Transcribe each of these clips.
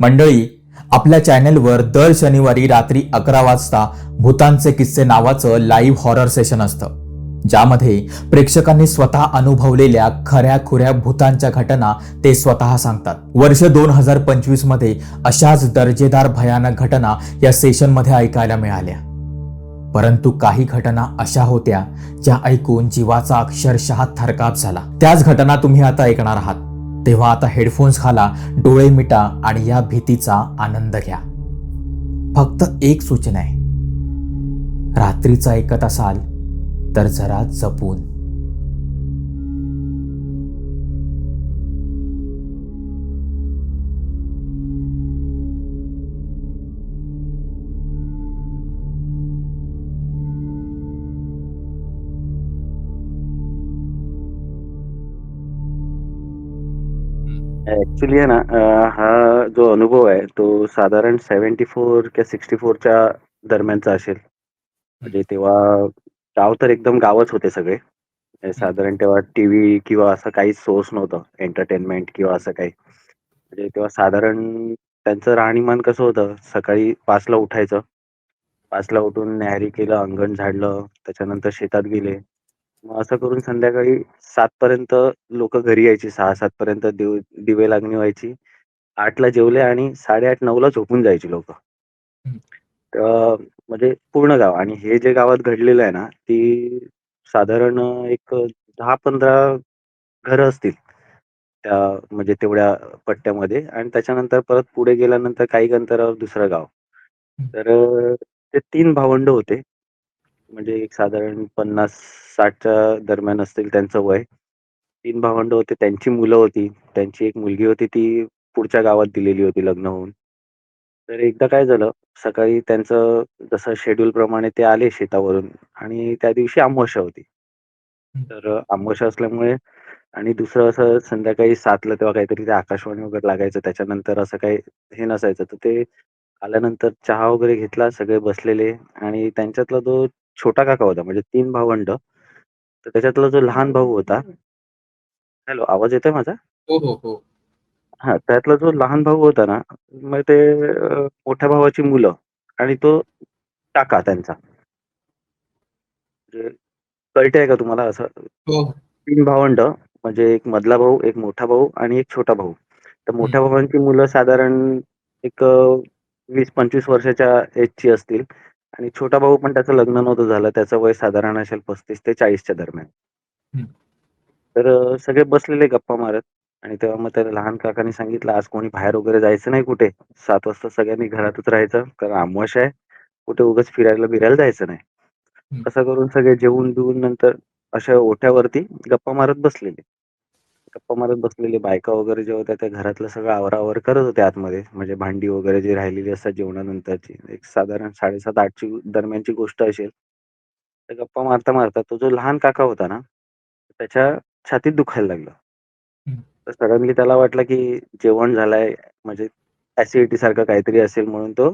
मंडळी, आपल्या चॅनेलवर दर शनिवारी रात्री 11 वाजता भूतांचे किस्से नावाचं लाईव्ह हॉरर सेशन असतं, ज्यामध्ये प्रेक्षकांनी स्वतः अनुभवलेल्या खऱ्या खुऱ्या भूतांच्या घटना ते स्वतः सांगतात. वर्ष 2025 मध्ये अशाच दर्जेदार भयानक घटना या सेशनमध्ये ऐकायला मिळाल्या. परंतु काही घटना अशा होत्या ज्या ऐकून जीवाचा अक्षरशः थरकाप झाला. त्याच घटना तुम्ही आता ऐकणार आहात. तेव्हा आता हेडफोन्स घाला, डोळे मिटा आणि या भीतीचा आनंद घ्या. फक्त एक सूचना आहे, रात्रीचं ऐकत असाल तर जरा जपून. ॲक्चुअली आहे ना, हा जो अनुभव आहे तो साधारण 74 किंवा 64च्या दरम्यानचा असेल. हं, म्हणजे तेव्हा गाव तर एकदम गावच होते सगळे. हं, साधारण तेव्हा टीव्ही किंवा असं काहीच सोर्स नव्हतं, एंटरटेनमेंट किंवा असं काही. म्हणजे तेव्हा साधारण त्यांचं राहणीमान कसं होतं, सकाळी 5ला उठायचं. 5ला उठून न्याहारी केलं, अंगण झाडलं, त्याच्यानंतर शेतात गेले. मग असं करून संध्याकाळी 7 पर्यंत लोकं घरी यायची. 6-7 पर्यंत दिवे लागणी व्हायची. 8ला जेवले आणि 8:30-9ला झोपून जायची लोकं. हं, म्हणजे पूर्ण गाव आणि हे जे गावात घडलेलं आहे ना, ती साधारण एक 10-15 घरं असतील. त्या म्हणजे तेवढ्या पट्ट्यामध्ये आणि त्याच्यानंतर परत पुढे गेल्यानंतर काही अंतरावर दुसरं गाव. हं, तर ते 3 भावंड होते. म्हणजे एक साधारण 50-60च्या दरम्यान असतील त्यांचं वय. 3 भावंड होते, त्यांची मुलं होती. त्यांची एक मुलगी होती, ती पुढच्या गावात दिलेली होती लग्न होऊन. तर एकदा काय झालं, सकाळी त्यांचं जसं शेड्यूलप्रमाणे ते आले शेतावरून आणि त्या दिवशी अमावास्या होती. हं, तर अमावास्या असल्यामुळे आणि दुसरं असं संध्याकाळी 7ला तेव्हा काहीतरी ते आकाशवाणी वगैरे लागायचं. त्याच्यानंतर असं काही हे नसायचं. तर ते आल्यानंतर चहा वगैरे घेतला, सगळे बसलेले आणि त्यांच्यातला जो छोटा काका होता, म्हणजे 3 भावंड. तर त्याच्यातला जो लहान भाऊ होता. हॅलो, आवाज येतोय माझा? हो, हो, हो. हां, त्यातला जो लहान भाऊ होता ना, मग ते मोठ्या भावाची मुलं आणि तो काका त्यांचा. म्हणजे कळतंय का तुम्हाला असं? हो, हो. 3 भावंड म्हणजे एक मधला भाऊ, एक मोठा भाऊ आणि एक छोटा भाऊ. तर हं, मोठ्या भावांची मुलं साधारण एक 20-25 वर्षाच्या एजची असतील आणि छोटा भाऊ पण त्याचं लग्न नव्हतं झालं. त्याचं वय साधारण असेल 35 ते 40च्या दरम्यान. हं, तर सगळे बसलेले गप्पा मारत आणि तेव्हा मग त्या लहान काकांनी सांगितलं, "आज कोणी बाहेर वगैरे जायचं नाही कुठे. 7 वाजता सगळ्यांनी घरातच राहायचं. कारण अमावास्या आहे. कुठे उगाच फिरायला-बिरायला जायचं नाही." हं, असं करून सगळे जेवून-बिवून नंतर अशा ओठ्यावरती गप्पा मारत बसलेले. गप्पा मारत बसलेले बायका वगैरे जे होत्या त्या घरातलं सगळं आवराआवर करत होत्या आतमध्ये. म्हणजे भांडी वगैरे जी राहिलेली असतात जेवणानंतरची. एक साधारण 7:30-8ची दरम्यानची गोष्ट असेल. तर गप्पा मारता-मारता तो जो लहान काका होता ना, त्याच्या छातीत दुखायला लागलं. हं, तर सडनली त्याला वाटलं, की जेवण झालंय म्हणजे ॲसिडिटी सारखं काहीतरी असेल म्हणून तो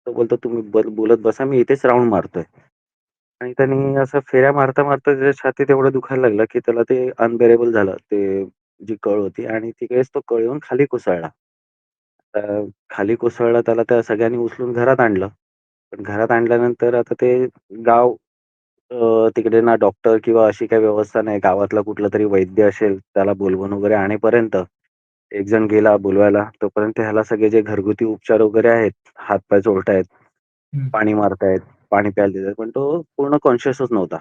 तो बोलतो, "तुम्ही बोलत बसा, मी इथेच राउंड मारतोय." आणि त्यानी असं फेऱ्या मारता-मारता त्याच्या छातीत एवढं दुखायला लागलं, की त्याला ते अनबिअरेबल झालं. ते जी कळ होती आणि तिकडेच तो कळ येऊन खाली कोसळला. खाली कोसळला त्याला त्या सगळ्यांनी उचलून घरात आणलं. पण घरात आणल्यानंतर आता ते गाव तिकडे ना डॉक्टर किंवा अशी काही व्यवस्था नाही. गावातला कुठलातरी वैद्य असेल, त्याला बोलवून वगैरे आणेपर्यंत एक जण गेला बोलवायला. तोपर्यंत ह्याला सगळे जे घरगुती उपचार वगैरे आहेत, हात-पाय चोळतायत, हं, पाणी मारतायत, पाणी प्यायला देतायत, पण तो पूर्ण कॉन्शियसच नव्हता.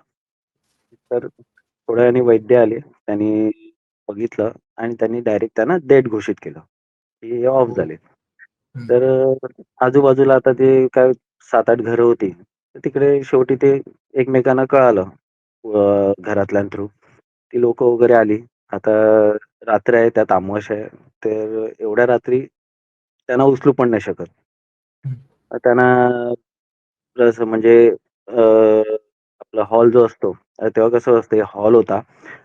तर थोड्या वेळाने वैद्य आले. त्यांनी बघितलं आणि त्यांनी डायरेक्ट त्यांना डेड घोषित केलं, की हे ऑफ हो. झाले. हं, तर आजूबाजूला आता ते काय 7-8 घरं होती. तर तिकडे शेवटी ते एकमेकांना कळालं घरातल्यां थ्रू. ती लोकं वगैरे आली. आता रात्र आहे, त्यात अमावास्या आहे. तर एवढ्या रात्री त्यांना उचलू पण नाही शकत. हं, त्यांना असं म्हणजे आपला हॉल जो असतो, तेव्हा कसं असते हॉल होता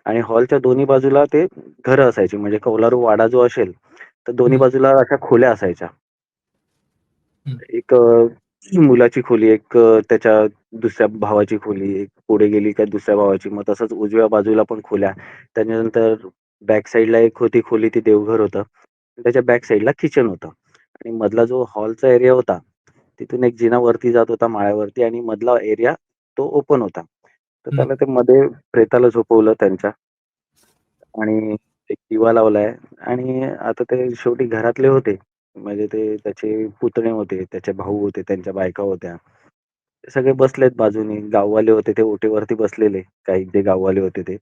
आणि हॉलच्या दोन्ही बाजूला ते घरं असायची. म्हणजे कौलारू वाडा जो असेल, तर दोन्ही हं, बाजूला अशा खोल्या असायच्या. हं, एक मुलाची खोली, एक त्याच्या दुसऱ्या भावाची खोली, एक पुढे गेली का दुसऱ्या भावाची, मग तसंच उजव्या बाजूला पण खोल्या. त्याच्यानंतर बॅक साइडला एक होती खोली, ती देवघर होतं. त्याच्या बॅक साइडला किचन होतं आणि मधला जो हॉलचा एरिया होता, तिथून एक जिना वरती जात होता माळ्यावरती आणि मधला एरिया तो ओपन होता. तर हं. त्याला ते मध्ये प्रेताला झोपवलं त्यांच्या आणि एक दिवा लावलाय आणि आता ते शेवटी घरातले होते. म्हणजे ते त्याचे पुतणे होते, त्याचे भाऊ होते, त्यांच्या बायका होत्या. ते सगळे बसलेत बाजूनी. गाववाले होते ते ओटेवरती बसलेले. काही जे गाववाले होते ते.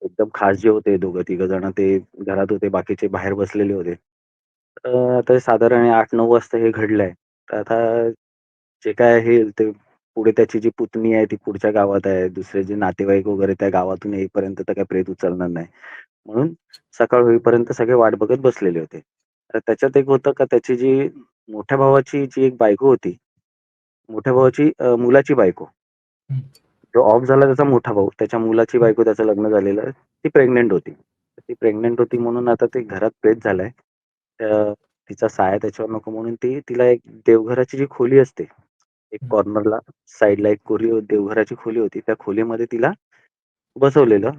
एकदम खास जे होते दोघं-तिघं जण ते घरात होते, बाकीचे बाहेर बसलेले होते. आता साधारण 8-9 वाजता हे घडलंय. तर आता जे काय आहे ते पुढे त्याची जी पुतणी आहे ती पुढच्या गावात आहे. दुसरे जे नातेवाईक वगैरे त्या गावातून येईपर्यंत तर काही प्रेत उचलणार नाही. म्हणून सकाळ होईपर्यंत सगळे वाट बघत बसलेले होते. तर त्याच्यात एक होतं का त्याची जी मोठ्या भावाची जी एक बायको होती, मोठ्या भावाची मुलाची बायको. हं. जो ऑफ झाला त्याचा मोठा भाऊ, त्याच्या मुलाची हं. बायको त्याचं लग्न झालेलं. ती प्रेग्नंट होती. तर ती प्रेग्नंट होती म्हणून आता ते घरात प्रेत झालाय. तिचा साया त्याच्यावर नको म्हणून तिला एक देवघराची जी खोली असते, एक हं. कॉर्नरला साइडला एक खोली देवघराची खोली होती. त्या खोलीमध्ये तिला बसवलेलं.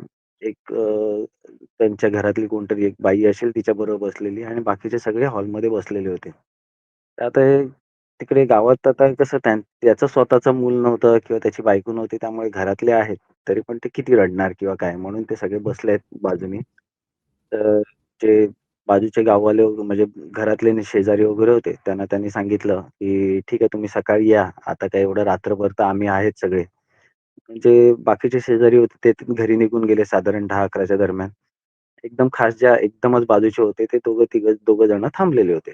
एक त्यांच्या घरातली कोणतरी एक बाई असेल तिच्याबरोबर बसलेली आणि बाकीचे सगळे हॉलमध्ये बसलेले होते. तर आता हे तिकडे गावात आता कसं त्याचं स्वतःचं मूल नव्हतं किंवा त्याची बायको नव्हती त्यामुळे घरातले आहेत. तरी पण ते किती रडणार किंवा काय म्हणून ते सगळे बसले आहेत बाजूनी. तर जे बाजूचे गाववाले म्हणजे घरातले शेजारी वगैरे होते. त्यांनी सांगितलं, की "ठीक आहे तुम्ही सकाळी या. आता काय एवढं रात्रभर तर आम्ही आहेत सगळे." म्हणजे बाकीचे शेजारी होते ते घरी निघून गेले साधारण 10-11च्या दरम्यान. एकदम खास ज्या एकदमच बाजूचे होते ते दोघं जण थांबलेले होते.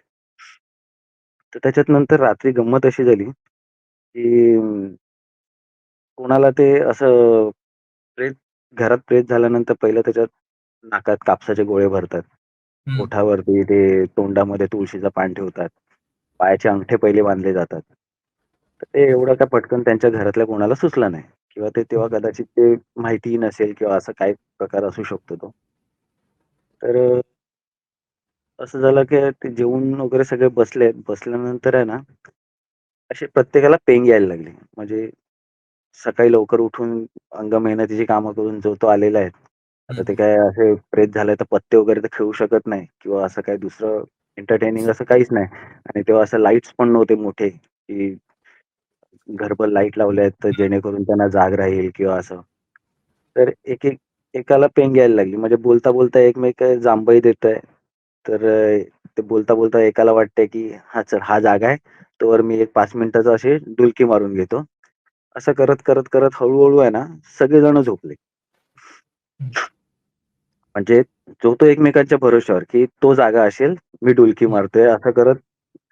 तर त्याच्यात नंतर रात्री गंमत अशी झाली, की कोणाला ते असं प्रेत घरात प्रेत झाल्यानंतर पहिलं त्याच्यात नाकात कापसाचे गोळे भरतात. हं. ओठावरती ते तोंडामध्ये तुळशीचं पान ठेवतात. पायाचे अंगठे पहिले बांधले जातात. तर ते एवढं काय पटकन त्यांच्या घरातल्या कोणाला सुचलं नाही किंवा ते तेव्हा हं. कदाचित ते माहितीही नसेल किंवा असा काय प्रकार असू शकतो तो. तर असं झालं की ते जेवून वगैरे सगळे बसलेत. बसल्यानंतर आहे ना, अशी प्रत्येकाला पेंग यायला लागली. म्हणजे सकाळी लवकर उठून अंगमेहनतीची कामं करून जो तो आलेला आहे. आता हं. ते काय असे प्रेत झाले तर पत्ते वगैरे तर खेळू शकत नाही किंवा असं काही दुसरं एंटरटेनिंग असं काहीच नाही. आणि तेव्हा असं लाईट्स पण नव्हते मोठे, की घरभर लाईट लावले आहेत तर जेणेकरून त्यांना जाग राहील किंवा असं. तर एकाला पेंग यायला लागली. म्हणजे बोलता-बोलता एकमेक जांभई देतोय. तर ते बोलता-बोलता एकाला वाटतंय, की "हां, चल हा जागा आहे. तोवर मी एक 5 मिनिटाचं अशी डुलकी मारून घेतो." असं करत हळू आहे ना, सगळेजण झोपले. हं. म्हणजे जो तो एकमेकांच्या भरोश्यावर, की तो जागा असेल, मी डुलकी हं. मारतोय असं करत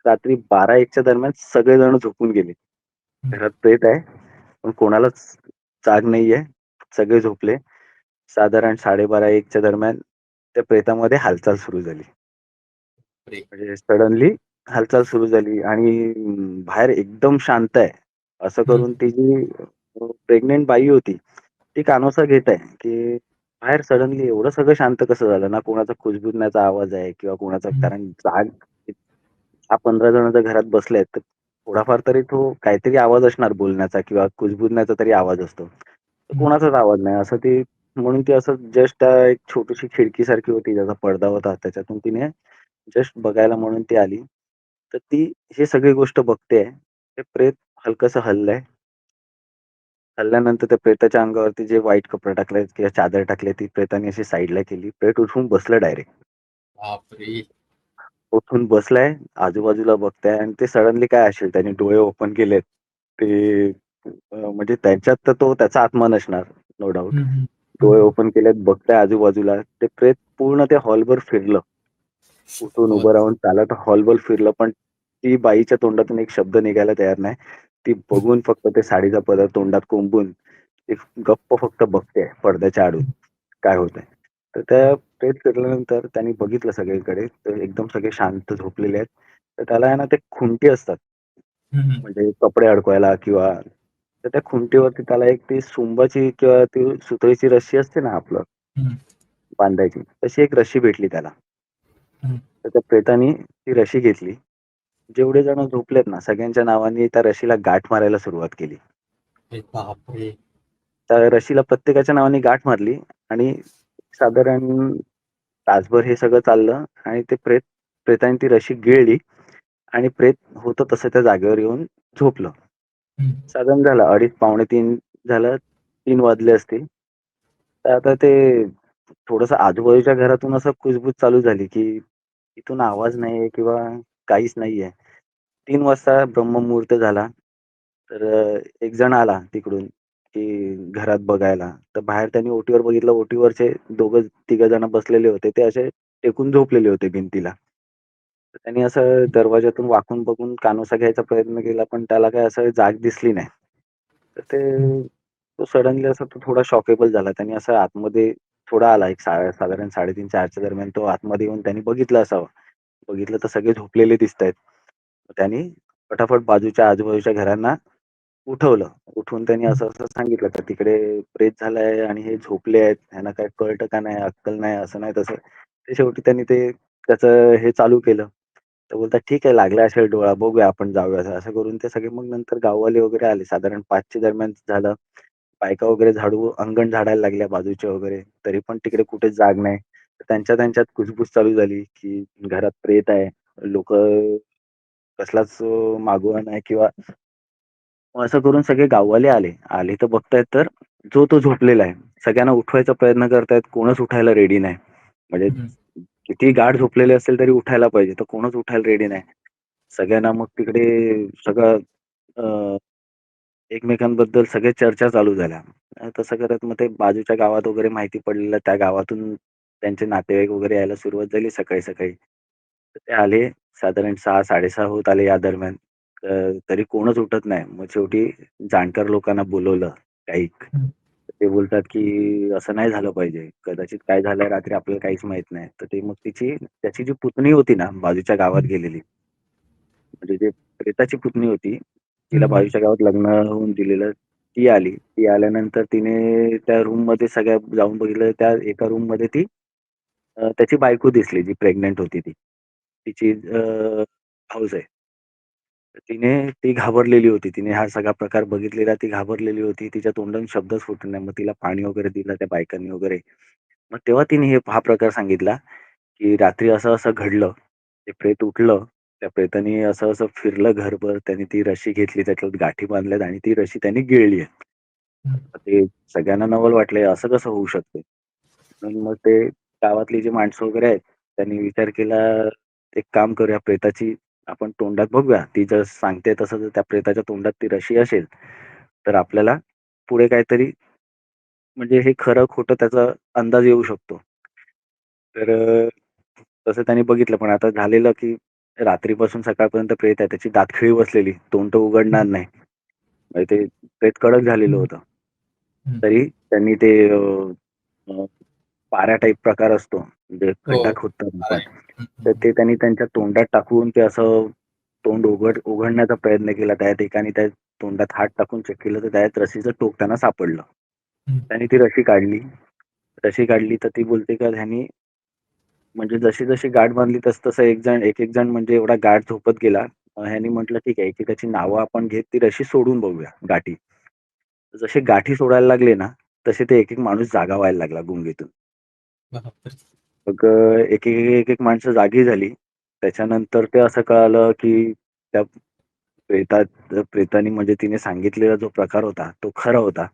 रात्री 12-1च्या दरम्यान सगळेजण झोपून गेले. हं. घरात प्रेत आहे, पण कोणालाच जाग नाहीये. सगळे झोपले. साधारण 12:30-1च्या दरम्यान त्या प्रेतामध्ये हालचाल सुरू झाली. बापरे! म्हणजे सडनली हालचाल सुरू झाली आणि बाहेर एकदम शांत आहे. असं हं. करून ती जी प्रेग्नंट बाई होती, ती कानोसा घेत आहे, की बाहेर सडनली एवढं सगळं शांत कसं झालं ना, कोणाचा कुजबुजण्याचा आवाज आहे किंवा कोणाचा हं. कारण 10-15 जण जर घरात बसलेत, तर थोडाफार तरी तो काहीतरी आवाज असणार बोलण्याचा किंवा कुजबुजण्याचा तरी आवाज असतो. तर हं. कोणाचाच आवाज नाही. असं ती म्हणून ती असं जस्ट एक छोटीशी खिडकीसारखी होती, ज्याचा पडदा होता. त्याच्यातून तिने जस्ट बघायला म्हणून ती आली. तर ती ही सगळी गोष्ट बघतेय. ते प्रेत हलकसं हललंय. हलल्यानंतर त्या प्रेताच्या अंगावरती जे व्हाईट कपडे टाकले किंवा चादर टाकली, ती प्रेताने अशी साइडला केली. प्रेत उठून बसलं डायरेक्ट. बापरे! उठून बसलाय, आजूबाजूला बघताय आणि ते सडनली काय असेल त्याने डोळे ओपन केलेत. ते म्हणजे त्यांच्यात तर तो त्याचा आत्मा नसणार, नो डाउट. हं. हं. हं. डोळे ओपन केलेत, बघताय आजूबाजूला. ते प्रेत पूर्ण त्या हॉलभर फिरलं. उठून हो. उभं राहून चालत हॉलभर फिरलं, पण ती बाईच्या तोंडातून एक शब्द निघायला तयार नाही. ती हं. बघून फक्त ते साडीचा पदर तोंडात कोंबून ती गप्प फक्त बघतेय पडद्याच्या आडून, हं. काय होतंय. तर त्या प्रेत फिरल्यानंतर त्यांनी बघितलं सगळीकडे, तर एकदम सगळे शांत झोपलेले आहेत. तर त्याला आहे ना ते खुंटी असतात, हं. हं. म्हणजे कपडे अडकवायला किंवा तर त्या खुंटीवरती त्याला एक ती सुंबाची किंवा ती सुतळीची रस्सी असते ना आपलं हं. बांधायची, तशी एक रस्सी भेटली त्याला. हं. तर त्या प्रेतानी ती रशी घेतली. जेवढे जण झोपलेत ना, सगळ्यांच्या नावाने त्या रशीला गाठ मारायला सुरुवात केली. अरे बापरे! त्या रशीला प्रत्येकाच्या नावाने गाठ मारली आणि साधारण तासभर हे सगळं चाललं आणि प्रेताने ती रशी गिळली आणि प्रेत होतं तसं त्या जागेवर येऊन झोपलं. हं. साधारण झालं 2:30 पावणे 3 झालं, 3 वाजले असतील. तर आता ते थोडंसं आजूबाजूच्या घरातून असं कुजबूज चालू झाली, की इथून आवाज नाहीये किंवा काहीच नाहीये. 3 वाजता ब्रह्ममुहूर्त झाला. तर एक जण आला तिकडून, की घरात बघायला. तर बाहेर त्यांनी ओटीवर बघितलं, ओटीवरचे तिघं जण बसलेले होते. ते असे टेकून झोपलेले होते भिंतीला. तर त्यांनी असं दरवाजातून वाकून बघून कानोसा घ्यायचा प्रयत्न केला, पण त्याला काही असं जाग दिसली नाही. तर हं. तो सडनली असा तो थोडा शॉकेबल झाला. त्याने असं आतमध्ये थोडा आला, एक साधारण 3:30-4च्या दरम्यान तो आतमध्ये येऊन त्यांनी बघितलं असावं. बघितलं तर सगळे झोपलेले दिसतायत. मग त्यानी फटाफट बाजूच्या आजूबाजूच्या घरांना उठवलं. उठवून त्यांनी असं-असं सांगितलं, तर तिकडे प्रेत झालाय आणि हे झोपले आहेत. ह्यांना काय कळतं का नाही, अक्कल नाही, असं नाही तसं. ते शेवटी त्यांनी ते त्याचं हे चालू केलं. तर बोलतात, "ठीक आहे, लागला असेल डोळा, बघूया आपण जाऊया." असं करून ते सगळे मग नंतर गाववाले वगैरे आले. साधारण 5च्या दरम्यान झालं. बायका वगैरे अंगण झाडायला लागल्या बाजूच्या वगैरे. तरी पण तिकडे कुठेच जाग नाही. तर त्यांच्या त्यांच्यात कुजबूज चालू झाली, की घरात प्रेत आहे. लोकं कसलाच मागोवा नाही किंवा मग असं करून सगळे गाववाले आले. आले तर बघतायत तर तो झोपलेला आहे. सगळ्यांना उठवायचा प्रयत्न करतायत. कोणच उठायला रेडी नाही. म्हणजे हं. कितीही गाढ झोपलेले असेल तरी उठायला पाहिजे. तर कोणच उठायला रेडी नाही. सगळ्यांना मग तिकडे सगळं अ, एकमेकांबद्दल सगळे चर्चा चालू झाल्या. तसं करत मग ते बाजूच्या गावात वगैरे माहिती पडलेलं. त्या गावातून त्यांचे नातेवाईक वगैरे यायला सुरुवात झाली सकाळी-सकाळी. तर ते आले साधारण 6-6:30 होत आले या दरम्यान. तरी कोणच उठत नाही. मग शेवटी जाणकार लोकांना बोलवलं काही. हं. ते बोलतात, की असं नाही झालं पाहिजे. कदाचित काय झालंय रात्री आपल्याला काहीच माहीत नाही. तर ते मग त्याची जी पुतणी होती ना बाजूच्या गावात हं. गेलेली, म्हणजे जे प्रेताची पुतणी होती, तिला हं. बाजूच्या गावात लग्न होऊन दिलेलं. ती आली. ती आल्यानंतर तिने त्या रूममध्ये सगळ्या जाऊन बघितलं. त्या एका रूममध्ये त्याची बायको दिसली, जी प्रेग्नंट होती ती. तिची भाऊज आहे. तर ती घाबरलेली होती. तिने हा सगळा प्रकार बघितलेला. ती घाबरलेली होती. तिच्या तोंडातून शब्दच फुटत नाही. मग तिला पाणी वगैरे दिलं त्या बायकांनी वगैरे. मग तेव्हा तिने हा प्रकार सांगितला, की रात्री असं-असं घडलं. ते प्रेत उठलं. त्या प्रेताने असं-असं फिरलं घरभर. त्याने ती रशी घेतली, त्याच्यात गाठी बांधल्यात आणि ती रशी त्यांनी गिळली आहे. हं. ते सगळ्यांना नवल वाटलं, असं कसं होऊ शकतं? म्हणून मग ते गावातली जी माणसं वगैरे आहेत, त्यांनी विचार केला, एक काम करूया प्रेताची आपण तोंडात बघूया. ती जर सांगते तसं जर त्या प्रेताच्या तोंडात ती रशी असेल, तर आपल्याला पुढे काहीतरी म्हणजे हे खरं-खोटं त्याचा अंदाज येऊ शकतो. तर तसं त्यांनी बघितलं. पण आता झालेलं की रात्रीपासून सकाळपर्यंत प्रेत आहे. त्याची दातखिळी बसलेली. तोंड तर उघडणार हं. नाही. म्हणजे ते प्रेत कडक झालेलं हं. होतं. हं. तरी त्यांनी ते अ, पारा टाइप प्रकार असतो. म्हणजे हो. खड्डा खोदतात आपण. आहे. हं. तर हं. ते त्यांनी त्यांच्या तोंडात टाकून ते असं तोंड उघडण्याचा प्रयत्न केला. त्या ठिकाणी त्या तोंडात हात टाकून चेक केलं, तर त्यात रशीचं टोक त्यांना सापडलं. हं. त्याने ती रशी काढली. रशी काढली तर ती बोलते का ह्यानी म्हणजे जशी-जशी गाठ बांधली तसं-तसं एक-एक जण म्हणजे एवढा गाढ झोपत गेला. ह्यानी म्हटलं ठीक आहे, एकेकाची नावं आपण घेत ती रशी सोडून बघूया गाठी. जसे गाठी सोडायला लागले ना, तसे ते एक-एक माणूस जागा व्हायला लागला गुंगीतून. बापरे! मग एक-एक माणसं जागी झाली. त्याच्यानंतर ते असं कळालं, की त्या प्रेतानी म्हणजे तिने सांगितलेला जो प्रकार होता, तो खरा होता.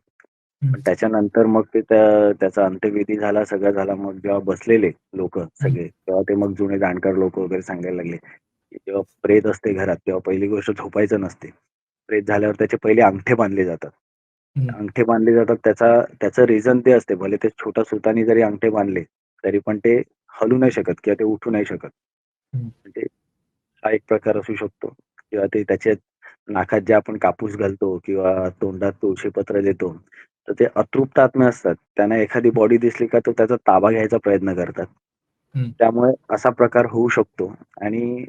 हं. पण त्याच्यानंतर मग त्याचा अंत्यविधी झाला, सगळं झाला. मग जेव्हा बसलेले लोकं हं. सगळे, तेव्हा ते मग जुने जाणकार लोकं वगैरे सांगायला लागले, की जेव्हा प्रेत असते घरात, तेव्हा पहिली गोष्ट झोपायचं नसते. प्रेत झाल्यावर त्याचे पहिले अंगठे बांधले जातात. हं. अंगठे बांधले जातात त्याचं रिझन ते असते. भले ते छोट्या सुतानी जरी अंगठे बांधले, तरी पण ते हलू नाही शकत किंवा ते उठू नाही शकत. हं. म्हणजे हा एक प्रकार असू शकतो किंवा ते त्याच्या नाकात जे आपण कापूस घालतो किंवा तोंडात तुळशीपत्र देतो, तर ते अतृप्त आत्मे असतात. त्यांना एखादी बॉडी दिसली का तो त्याचा ताबा घ्यायचा प्रयत्न करतात. हं. त्यामुळे असा प्रकार होऊ शकतो आणि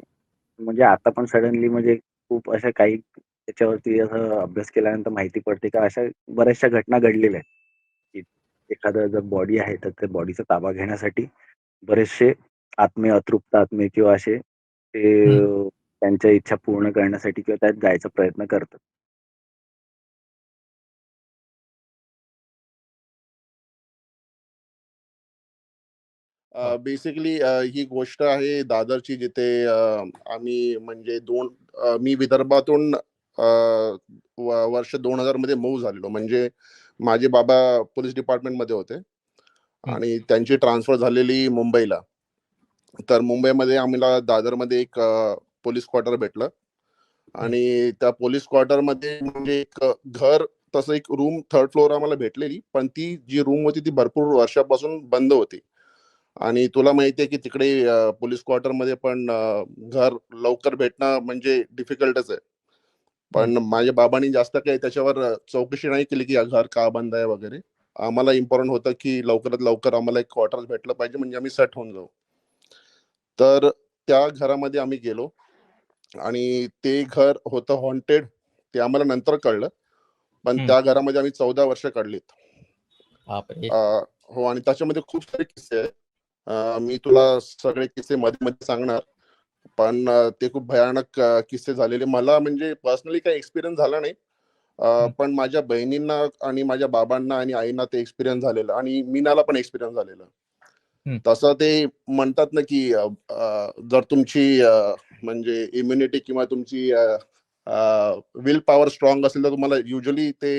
म्हणजे आता पण सडनली म्हणजे खूप अशा काही त्याच्यावरती असं अभ्यास केल्यानंतर माहिती पडते का अशा बऱ्याचशा घटना घडलेल्या आहेत, की एखादं जर बॉडी आहे, तर त्या बॉडीचा ताबा घेण्यासाठी बरेचसे आत्मे, अतृप्त आत्मे किंवा असे ते हं. त्यांच्या इच्छा पूर्ण करण्यासाठी किंवा त्यात जायचा प्रयत्न करतात. बेसिकली ही गोष्ट आहे दादरची, जिथे आम्ही म्हणजे मी विदर्भातून वर्ष 2000 मध्ये मूव्ह झालेलो. म्हणजे माझे बाबा पोलीस डिपार्टमेंटमध्ये होते आणि त्यांची ट्रान्सफर झालेली मुंबईला. तर मुंबईमध्ये आम्हाला दादरमध्ये एक पोलीस क्वार्टर भेटलं आणि त्या पोलीस क्वार्टरमध्ये म्हणजे एक घर, तसं एक रूम 3rd फ्लोअर आम्हाला भेटलेली, पण ती जी रूम होती ती भरपूर वर्षापासून बंद होती. आणि तुला माहितीये की तिकडे पोलीस क्वार्टरमध्ये पण घर लवकर भेटणं म्हणजे डिफिकल्टच आहे. पण माझ्या बाबांनी जास्त काही त्याच्यावर चौकशी नाही केली की घर का बंद आहे वगैरे. आम्हाला इम्पॉर्टंट होतं की लवकरात लवकर आम्हाला एक क्वार्टर भेटलं पाहिजे, म्हणजे आम्ही सेट होऊन जाऊ. तर त्या घरामध्ये आम्ही गेलो आणि ते घर होतं हॉन्टेड, ते आम्हाला नंतर कळलं. पण त्या घरामध्ये आम्ही 14 वर्ष काढलीत. बापरे. हो, आणि त्याच्यामध्ये खूप सारे किस्से आहेत. मी तुला सगळे किस्से मध्ये मध्ये सांगणार, पण ते खूप भयानक किस्से झालेले. मला म्हणजे पर्सनली काही एक्सपिरियन्स झाला नाही, पण माझ्या बहिणींना आणि माझ्या बाबांना आणि आईंना ते एक्सपिरियन्स झालेलं आणि मीनाला पण एक्सपिरियन्स झालेलं. तसं ते म्हणतात ना की जर तुमची म्हणजे इम्युनिटी किंवा तुमची विल पॉवर स्ट्रॉंग असेल तर तुम्हाला युजली ते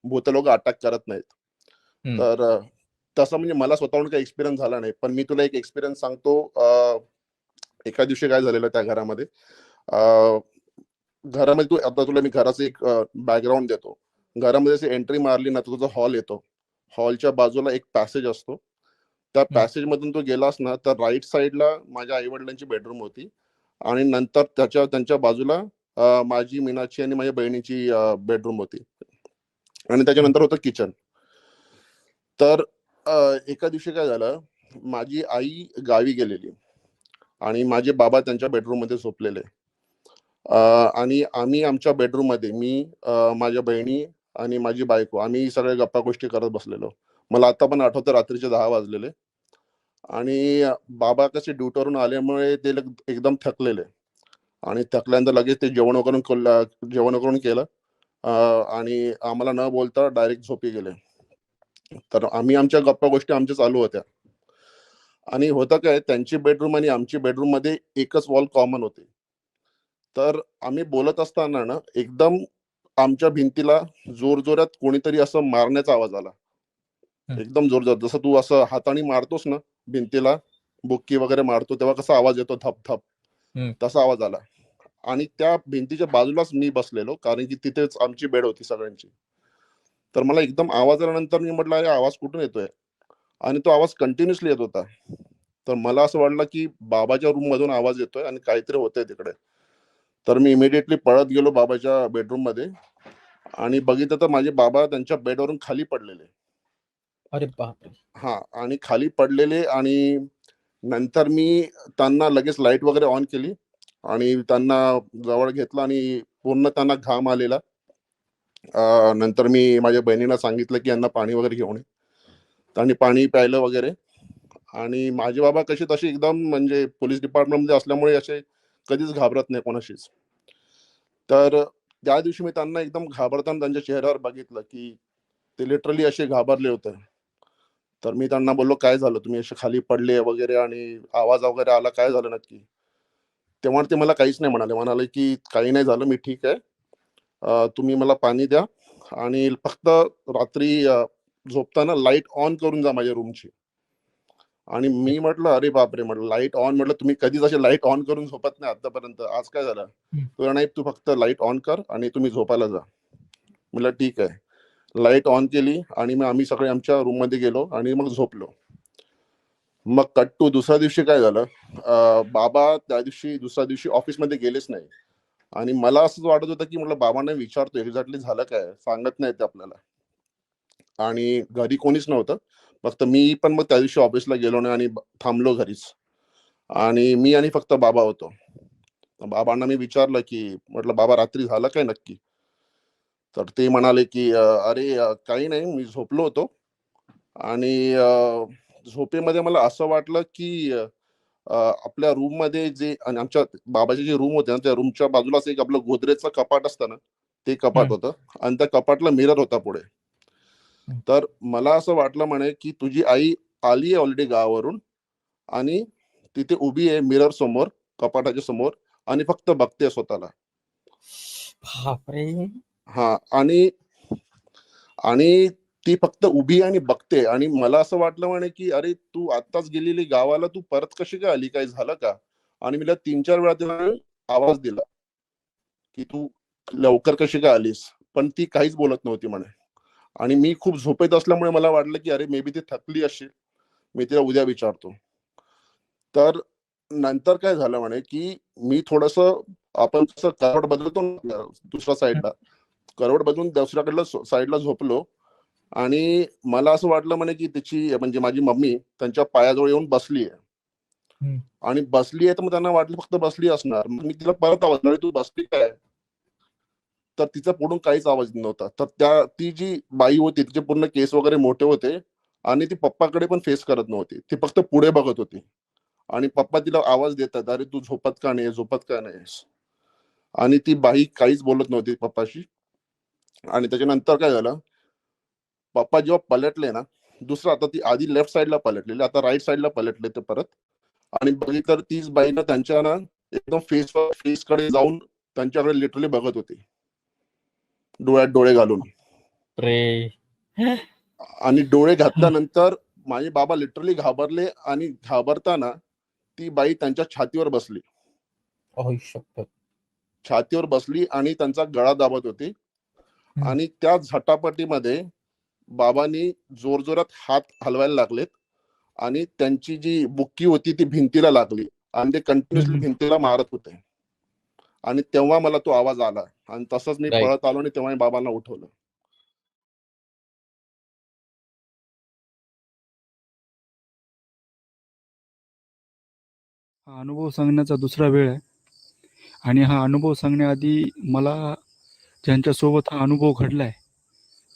भूत लोक अटॅक करत नाहीत. तर तसं म्हणजे मला स्वतःहून काही एक्सपिरियन्स झाला नाही, पण मी तुला एक एक्सपिरियन्स सांगतो. एका दिवशी काय झालेलं त्या घरामध्ये, घरामध्ये आता तुला मी घराचं एक बॅकग्राऊंड देतो. घरामध्ये अशी एंट्री मारली ना, तुझा हॉल येतो. हॉलच्या बाजूला एक पॅसेज असतो. त्या पॅसेज मधून तू गेलास ना, तर राईट साईडला माझ्या आई वडिलांची बेडरूम होती आणि नंतर त्यांच्या बाजूला माझी, मीनाची आणि माझ्या बहिणीची बेडरूम होती आणि त्याच्यानंतर होतं किचन. तर एका दिवशी काय झालं, माझी आई गावी गेलेली आणि माझे बाबा त्यांच्या बेडरूम मध्ये झोपलेले आणि आम्ही आमच्या बेडरूम मध्ये, मी माझ्या बहिणी आणि माझी बायको, आम्ही सगळे गप्पा गोष्टी करत बसलेलो. मला आता पण आठवतं, रात्रीचे 10 वाजलेले आणि बाबा कसे ड्युटीवरून आल्यामुळे ते एकदम थकलेले आणि थकल्यानंतर लगेच ते जेवण वगैरे केलं आणि आम्हाला न बोलता डायरेक्ट झोपी गेले. तर आम्ही आमच्या गप्पा गोष्टी आमच्या चालू होत्या आणि होतं काय, त्यांची बेडरूम आणि आमची बेडरूम मध्ये एकच वॉल कॉमन होती. तर आम्ही बोलत असताना ना, एकदम आमच्या भिंतीला जोरजोरात कोणीतरी असं मारण्याचा आवाज आला. एकदम जोरजोरात, जसं तू असं हाताने मारतोस ना भिंतीला, बुक्की वगैरे मारतो तेव्हा कसा आवाज येतो धप धप, तसा आवाज आला. आणि त्या भिंतीच्या बाजूलाच मी बसलेलो, कारण की तिथेच आमची बेड होती सगळ्यांची. तर मला एकदम आवाज आल्यानंतर मी म्हटलं, अरे आवाज कुठून येतोय? आणि तो आवाज कंटिन्युअसली येत होता. तर मला असं वाटलं की बाबाच्या रूम मधून आवाज येतोय आणि काहीतरी होतंय तिकडे. तर मी इमिडिएटली पळत गेलो बाबाच्या बेडरूम मध्ये आणि बघितलं तर माझे बाबा त्यांच्या बेडवरून खाली पडलेले. अरे बापरे. हा, आणि खाली पडलेले. आणि नंतर मी त्यांना लगेच लाईट वगैरे ऑन केली आणि त्यांना जवळ घेतलं आणि पूर्ण त्यांना घाम आलेला. नंतर मी माझ्या बहिणीला सांगितलं की यांना पाणी वगैरे घेऊन ये. त्यांनी पाणी प्यायलं वगैरे. आणि माझे बाबा कसे तसे एकदम म्हणजे पोलीस डिपार्टमेंटमध्ये असल्यामुळे असे कधीच घाबरत नाही कोणाशीच. तर त्या दिवशी मी त्यांना एकदम घाबरताना त्यांच्या चेहऱ्यावर बघितलं की ते लिटरली असे घाबरले होते. तर मी त्यांना बोललो, काय झालं, तुम्ही असे खाली पडले वगैरे आणि आवाज वगैरे आला, काय झालं नक्की? तेव्हा ते मला काहीच नाही म्हणाले की काही नाही झालं, मी ठीक आहे, तुम्ही मला पाणी द्या आणि फक्त रात्री झोपताना लाईट ऑन करून जा माझ्या रूमची. आणि मी म्हटलं, अरे बापरे, म्हटलं लाईट ऑन, म्हटलं तुम्ही कधीच असे लाईट ऑन करून झोपत नाही आतापर्यंत, आज काय झालं? तुला नाही, तू फक्त लाईट ऑन कर आणि तुम्ही झोपायला जा. म्हटलं ठीक आहे. लाईट ऑन केली आणि मग आम्ही सगळे आमच्या रूम मध्ये गेलो आणि मग झोपलो. मग कट टू दुसऱ्या दिवशी काय झालं, बाबा त्या दिवशी दुसऱ्या दिवशी ऑफिसमध्ये गेलेच नाही. आणि मला असंच वाटत होतं की म्हटलं बाबांना विचारतो एक्झॅक्टली झालं काय, सांगत नाही ते आपल्याला. आणि घरी कोणीच नव्हतं, फक्त मी पण मग त्या दिवशी ऑफिसला गेलो नाही आणि थांबलो घरीच. आणि मी आणि फक्त बाबा होतो. बाबांना मी विचारलं की म्हटलं बाबा रात्री झालं काय नक्की? तर ते म्हणाले की अरे काही नाही, मी झोपलो होतो आणि झोपेमध्ये मला असं वाटलं की आपल्या रूम मध्ये जे, आणि आमच्या बाबाची जी रूम होते ना, त्या रूमच्या बाजूलाच एक आपलं गोदरेजचं कपाट असतं ना, ते कपाट होतं आणि त्या कपाटला मिरर होता पुढे. तर मला असं वाटलं म्हणे की तुझी आई आली आहे ऑलरेडी गावावरून आणि तिथे उभी आहे मिरर समोर, कपाटाच्या समोर, आणि फक्त बघते स्वतःला. बापरे! हा, आणि आणि ती फक्त उभी आणि बघते. आणि मला असं वाटलं म्हणे की अरे तू आत्ताच गेलेली गावाला, तू परत कशी काय आली, काय झालं का? आणि मी 3-4 वेळा तिला आवाज दिला की तू लवकर कशी काय आलीस, पण ती काहीच बोलत नव्हती म्हणे. आणि मी खूप झोपेत असल्यामुळे मला वाटलं की अरे मे बी ती थकली असेल, मी तिला उद्या विचारतो. तर नंतर काय झालं म्हणे की मी थोडस, आपण कसं करवट बदलतो ना दुसऱ्या साईडला, करवट बदलून दुसऱ्याकडल्या साईडला झोपलो. आणि मला असं वाटलं म्हणे की तिची, म्हणजे माझी मम्मी त्यांच्या पायाजवळ येऊन बसली आहे. हम्म. आणि बसली आहे तर मग त्यांना वाटलं फक्त बसली असणार. मग मी तिला परत आवाज दिला, "अरे तू बसली काय?" तर तिचा पुढून काहीच आवाज नव्हता. तर ती जी बाई होती, तिचे पूर्ण केस वगैरे मोठे होते आणि ती पप्पाकडे पण फेस करत नव्हती, ती फक्त पुढे बघत होती. आणि पप्पा तिला आवाज देतात, "अरे तू झोपत का नाही, झोपत का नाहीस?" आणि ती बाई काहीच बोलत नव्हती पप्पाशी. आणि त्याच्यानंतर काय झालं, पप्पा जेव्हा पलटले ना, दुसरं, आता ती आधी लेफ्ट साईडला पलटलेली, आता राईट साईडला पलटले ते परत. आणि बघितलं तर तीच बाई ना त्यांच्या ना एकदम फेस कडे जाऊन त्यांच्याकडे लिटरली बघत होती, डोळ्यात डोळे घालून. बापरे! आणि डोळे घातल्यानंतर माझे बाबा लिटरली घाबरले. आणि घाबरताना ती बाई त्यांच्या छातीवर बसली, आई शपथ! छातीवर बसली आणि त्यांचा गळा दाबत होती. हम्म. आणि त्या झटापटीमध्ये बाबांनी जोरजोरात हात हलवायला लागलेत. आणि त्यांची जी बुक्की होती ती भिंतीला लागली आणि ते कंटिन्युअसली हम्म. भिंतीला मारत होते. आणि तेव्हा मला तो आवाज आला आणि तसंच मी राईट. पळत आलो आणि तेव्हा मी बाबांना उठवलं. हा अनुभव सांगण्याचा दुसरा वेळ आहे. आणि हा अनुभव सांगण्याआधी मला ज्यांच्यासोबत हा अनुभव घडला आहे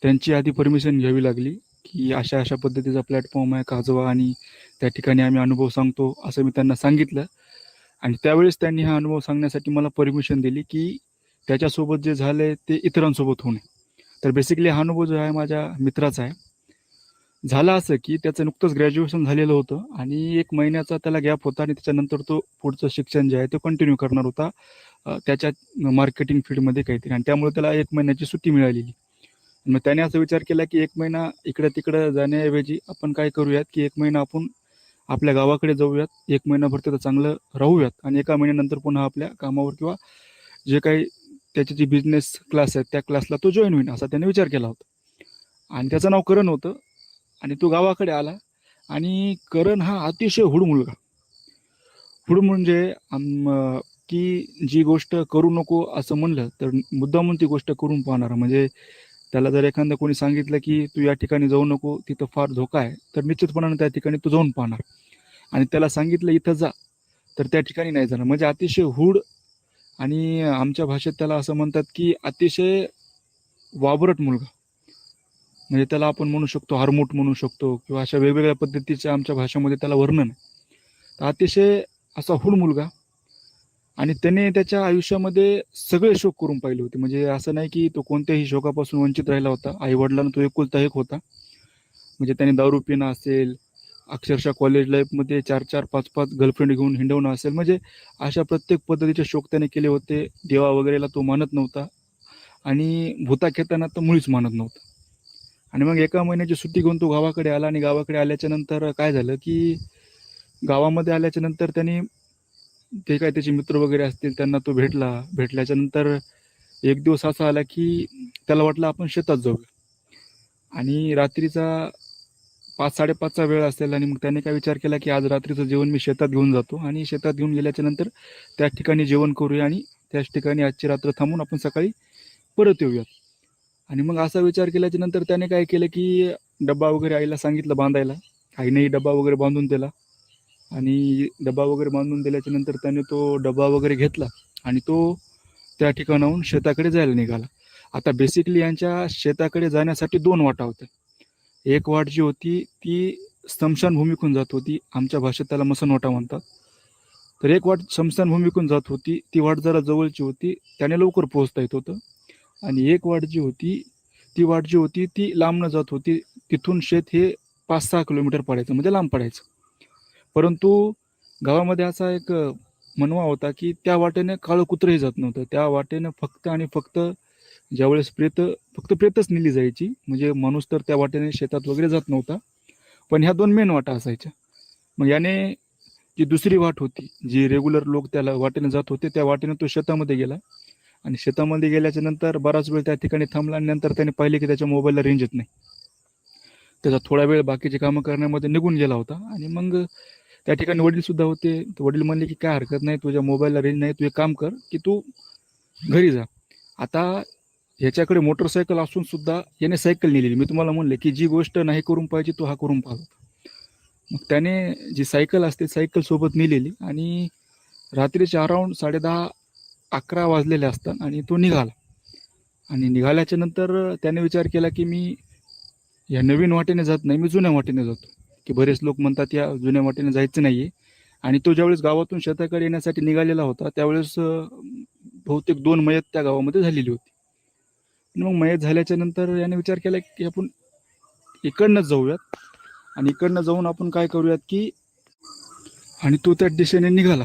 त्यांची आधी परमिशन घ्यावी लागली, की अशा अशा पद्धतीचा प्लॅटफॉर्म आहे काजवा आणि त्या ठिकाणी आम्ही अनुभव सांगतो असं मी त्यांना सांगितलं. आणि त्यावेळेस त्यांनी हा अनुभव सांगण्यासाठी मला परमिशन दिली, की त्याच्यासोबत जे झालं ते इतरांसोबत होऊ नये. तर बेसिकली हा अनुभव जो आहे माझ्या मित्राचा आहे. झालं असं की त्याचं नुकतंच ग्रॅज्युएशन झालेलं होतं आणि 1 महिन्याचा त्याला गॅप होता आणि त्याच्यानंतर तो पुढचं शिक्षण जे आहे ते कंटिन्यू करणार होता त्याच्या मार्केटिंग फील्डमध्ये काहीतरी. आणि त्यामुळे त्याला 1 महिन्याची सुट्टी मिळालेली. मग त्याने असा विचार केला की 1 महिना इकडं तिकडं जाण्याऐवजी आपण काय करूयात की 1 महिना आपण आपल्या गावाकडे जाऊयात, 1 महिनाभर तिथं चांगलं राहूयात आणि 1 महिन्यानंतर पुन्हा आपल्या कामावर किंवा जे काही त्याची जी बिझनेस क्लास आहे त्या क्लासला तो जॉईन होईल असा त्याने विचार केला होता. आणि त्याचं नाव करण होतं. आणि तो गावाकडे आला. आणि करण हा अतिशय हुड मुलगा. हुड म्हणजे की जी गोष्ट करू नको असं म्हणलं तर मुद्दामून ती गोष्ट करून पाहणार. म्हणजे त्याला जर एखादं कोणी सांगितलं की तू या ठिकाणी जाऊ नको, तिथं फार धोका आहे, तर निश्चितपणाने त्या ठिकाणी तू जाऊन पाहणार. आणि त्याला सांगितलं इथं जा, तर त्या ठिकाणी नाही जाणार. म्हणजे अतिशय हुड. आणि आमच्या भाषेत त्याला असं म्हणतात की अतिशय वावरट मुलगा. म्हणजे त्याला आपण म्हणू शकतो हरमूट म्हणू शकतो किंवा अशा वेगवेगळ्या पद्धतीच्या आमच्या भाषेमध्ये त्याला वर्णन आहे. तर अतिशय असा हुड मुलगा. आणि त्याने त्याच्या आयुष्यामध्ये सगळे शोक करून पाहिले होते. म्हणजे असं नाही की तो कोणत्याही शोकापासून वंचित राहिला होता. आई वडिलांना तो एकुलता एक होता. म्हणजे त्याने दारू पिणं असेल, अक्षरशः कॉलेज लाईफमध्ये 4-4, 5-5 गर्लफ्रेंड घेऊन हिंडवणं असेल, म्हणजे अशा प्रत्येक पद्धतीचे शोक त्याने केले होते. देवा वगैरेला तो मानत नव्हता आणि भूताखेताना तर मुळीच मानत नव्हता. आणि मग 1 महिन्याची सुट्टी घेऊन तो गावाकडे आला. आणि गावाकडे आल्याच्या नंतर काय झालं की गावामध्ये आल्याच्या नंतर त्यांनी ते काय त्याचे मित्र वगैरे असतील त्यांना तो भेटला. भेटल्याच्या नंतर एक दिवस असा आला की त्याला वाटलं आपण शेतात जाऊया. आणि रात्रीचा 5-5:30चा वेळ असेल. आणि मग त्याने काय विचार केला की आज रात्रीचं जेवण मी शेतात घेऊन जातो आणि शेतात घेऊन गेल्याच्या नंतर त्याच ठिकाणी जेवण करूया आणि त्याच ठिकाणी आजची रात्र थांबून आपण सकाळी परत येऊयात. आणि मग असा विचार केल्याच्या नंतर त्याने काय केलं की डब्बा वगैरे आईला सांगितलं बांधायला. आईनेही डब्बा वगैरे बांधून दिला. आणि डब्बा वगैरे बांधून दिल्याच्या नंतर त्याने तो डब्बा वगैरे घेतला आणि तो त्या ठिकाणाहून शेताकडे जायला निघाला. आता बेसिकली यांच्या शेताकडे जाण्यासाठी 2 वाटा होत्या. एक वाट जी होती ती स्मशानभूमीकडून जात होती. आमच्या भाषेत त्याला मसनवाटा म्हणतात. तर एक वाट स्मशानभूमीकडून जात होती. ती वाट जरा जवळची होती, त्याने लवकर पोहोचता येत होतं. आणि एक वाट जी होती ती लांबनं जात होती. तिथून शेत हे 5-6 किलोमीटर पडायचं, म्हणजे लांब पडायचं. परंतु गावामध्ये असा एक म्हणवा होता की त्या वाटेने काळं कुत्रंही जात नव्हतं. त्या वाटेनं फक्त आणि फक्त ज्यावेळेस फक्त प्रेतच नेली जायची. म्हणजे माणूस तर त्या वाटेने शेतात वगैरे जात नव्हता. पण ह्या 2 मेन वाटा असायच्या. मग याने जी दुसरी वाट होती, जी रेग्युलर लोक त्या वाटेने जात होते, त्या वाटेने तो शेतामध्ये गेला आणि शेतामध्ये गेल्याच्या नंतर बराच वेळ त्या ठिकाणी थांबला आणि नंतर त्याने पाहिले की त्याच्या मोबाईलला रेंज येत नाही. त्याचा थोडा वेळ बाकीची कामं करण्यामध्ये निघून गेला होता आणि मग त्या ठिकाणी वडीलसुद्धा होते. तर वडील म्हणले की "काय हरकत नाही, तुझ्या मोबाईलला रेंज नाही, तू एक काम कर की तू घरी जा." आता ह्याच्याकडे मोटरसायकल असून सुद्धा याने सायकल नेलेली. मी तुम्हाला म्हणले की जी गोष्ट नाही करून पाहिजे तो हा करून पाहतो. मग त्याने जी सायकल असते सायकल सोबत नेलेली आणि रात्रीचे अराउंड 10:30-11 वाजलेले असतात आणि तो निघाला. आणि निघाल्याच्या नंतर त्याने विचार केला की मी या नवीन वाटेने जात नाही, मी जुन्या वाटेने जातो. की बरेच लोक म्हणतात या जुन्या वाटेने जायचं नाहीये. आणि तो ज्यावेळेस गावातून शेताकडे येण्यासाठी निघालेला होता त्यावेळेस बहुतेक 2 मयत त्या गावामध्ये झालेली होती. आणि मग मयत झाल्याच्या नंतर याने विचार केला की आपण इकडनंच जाऊयात आणि इकडनं जाऊन आपण काय करूयात की आणि तो त्या दिशेने निघाला.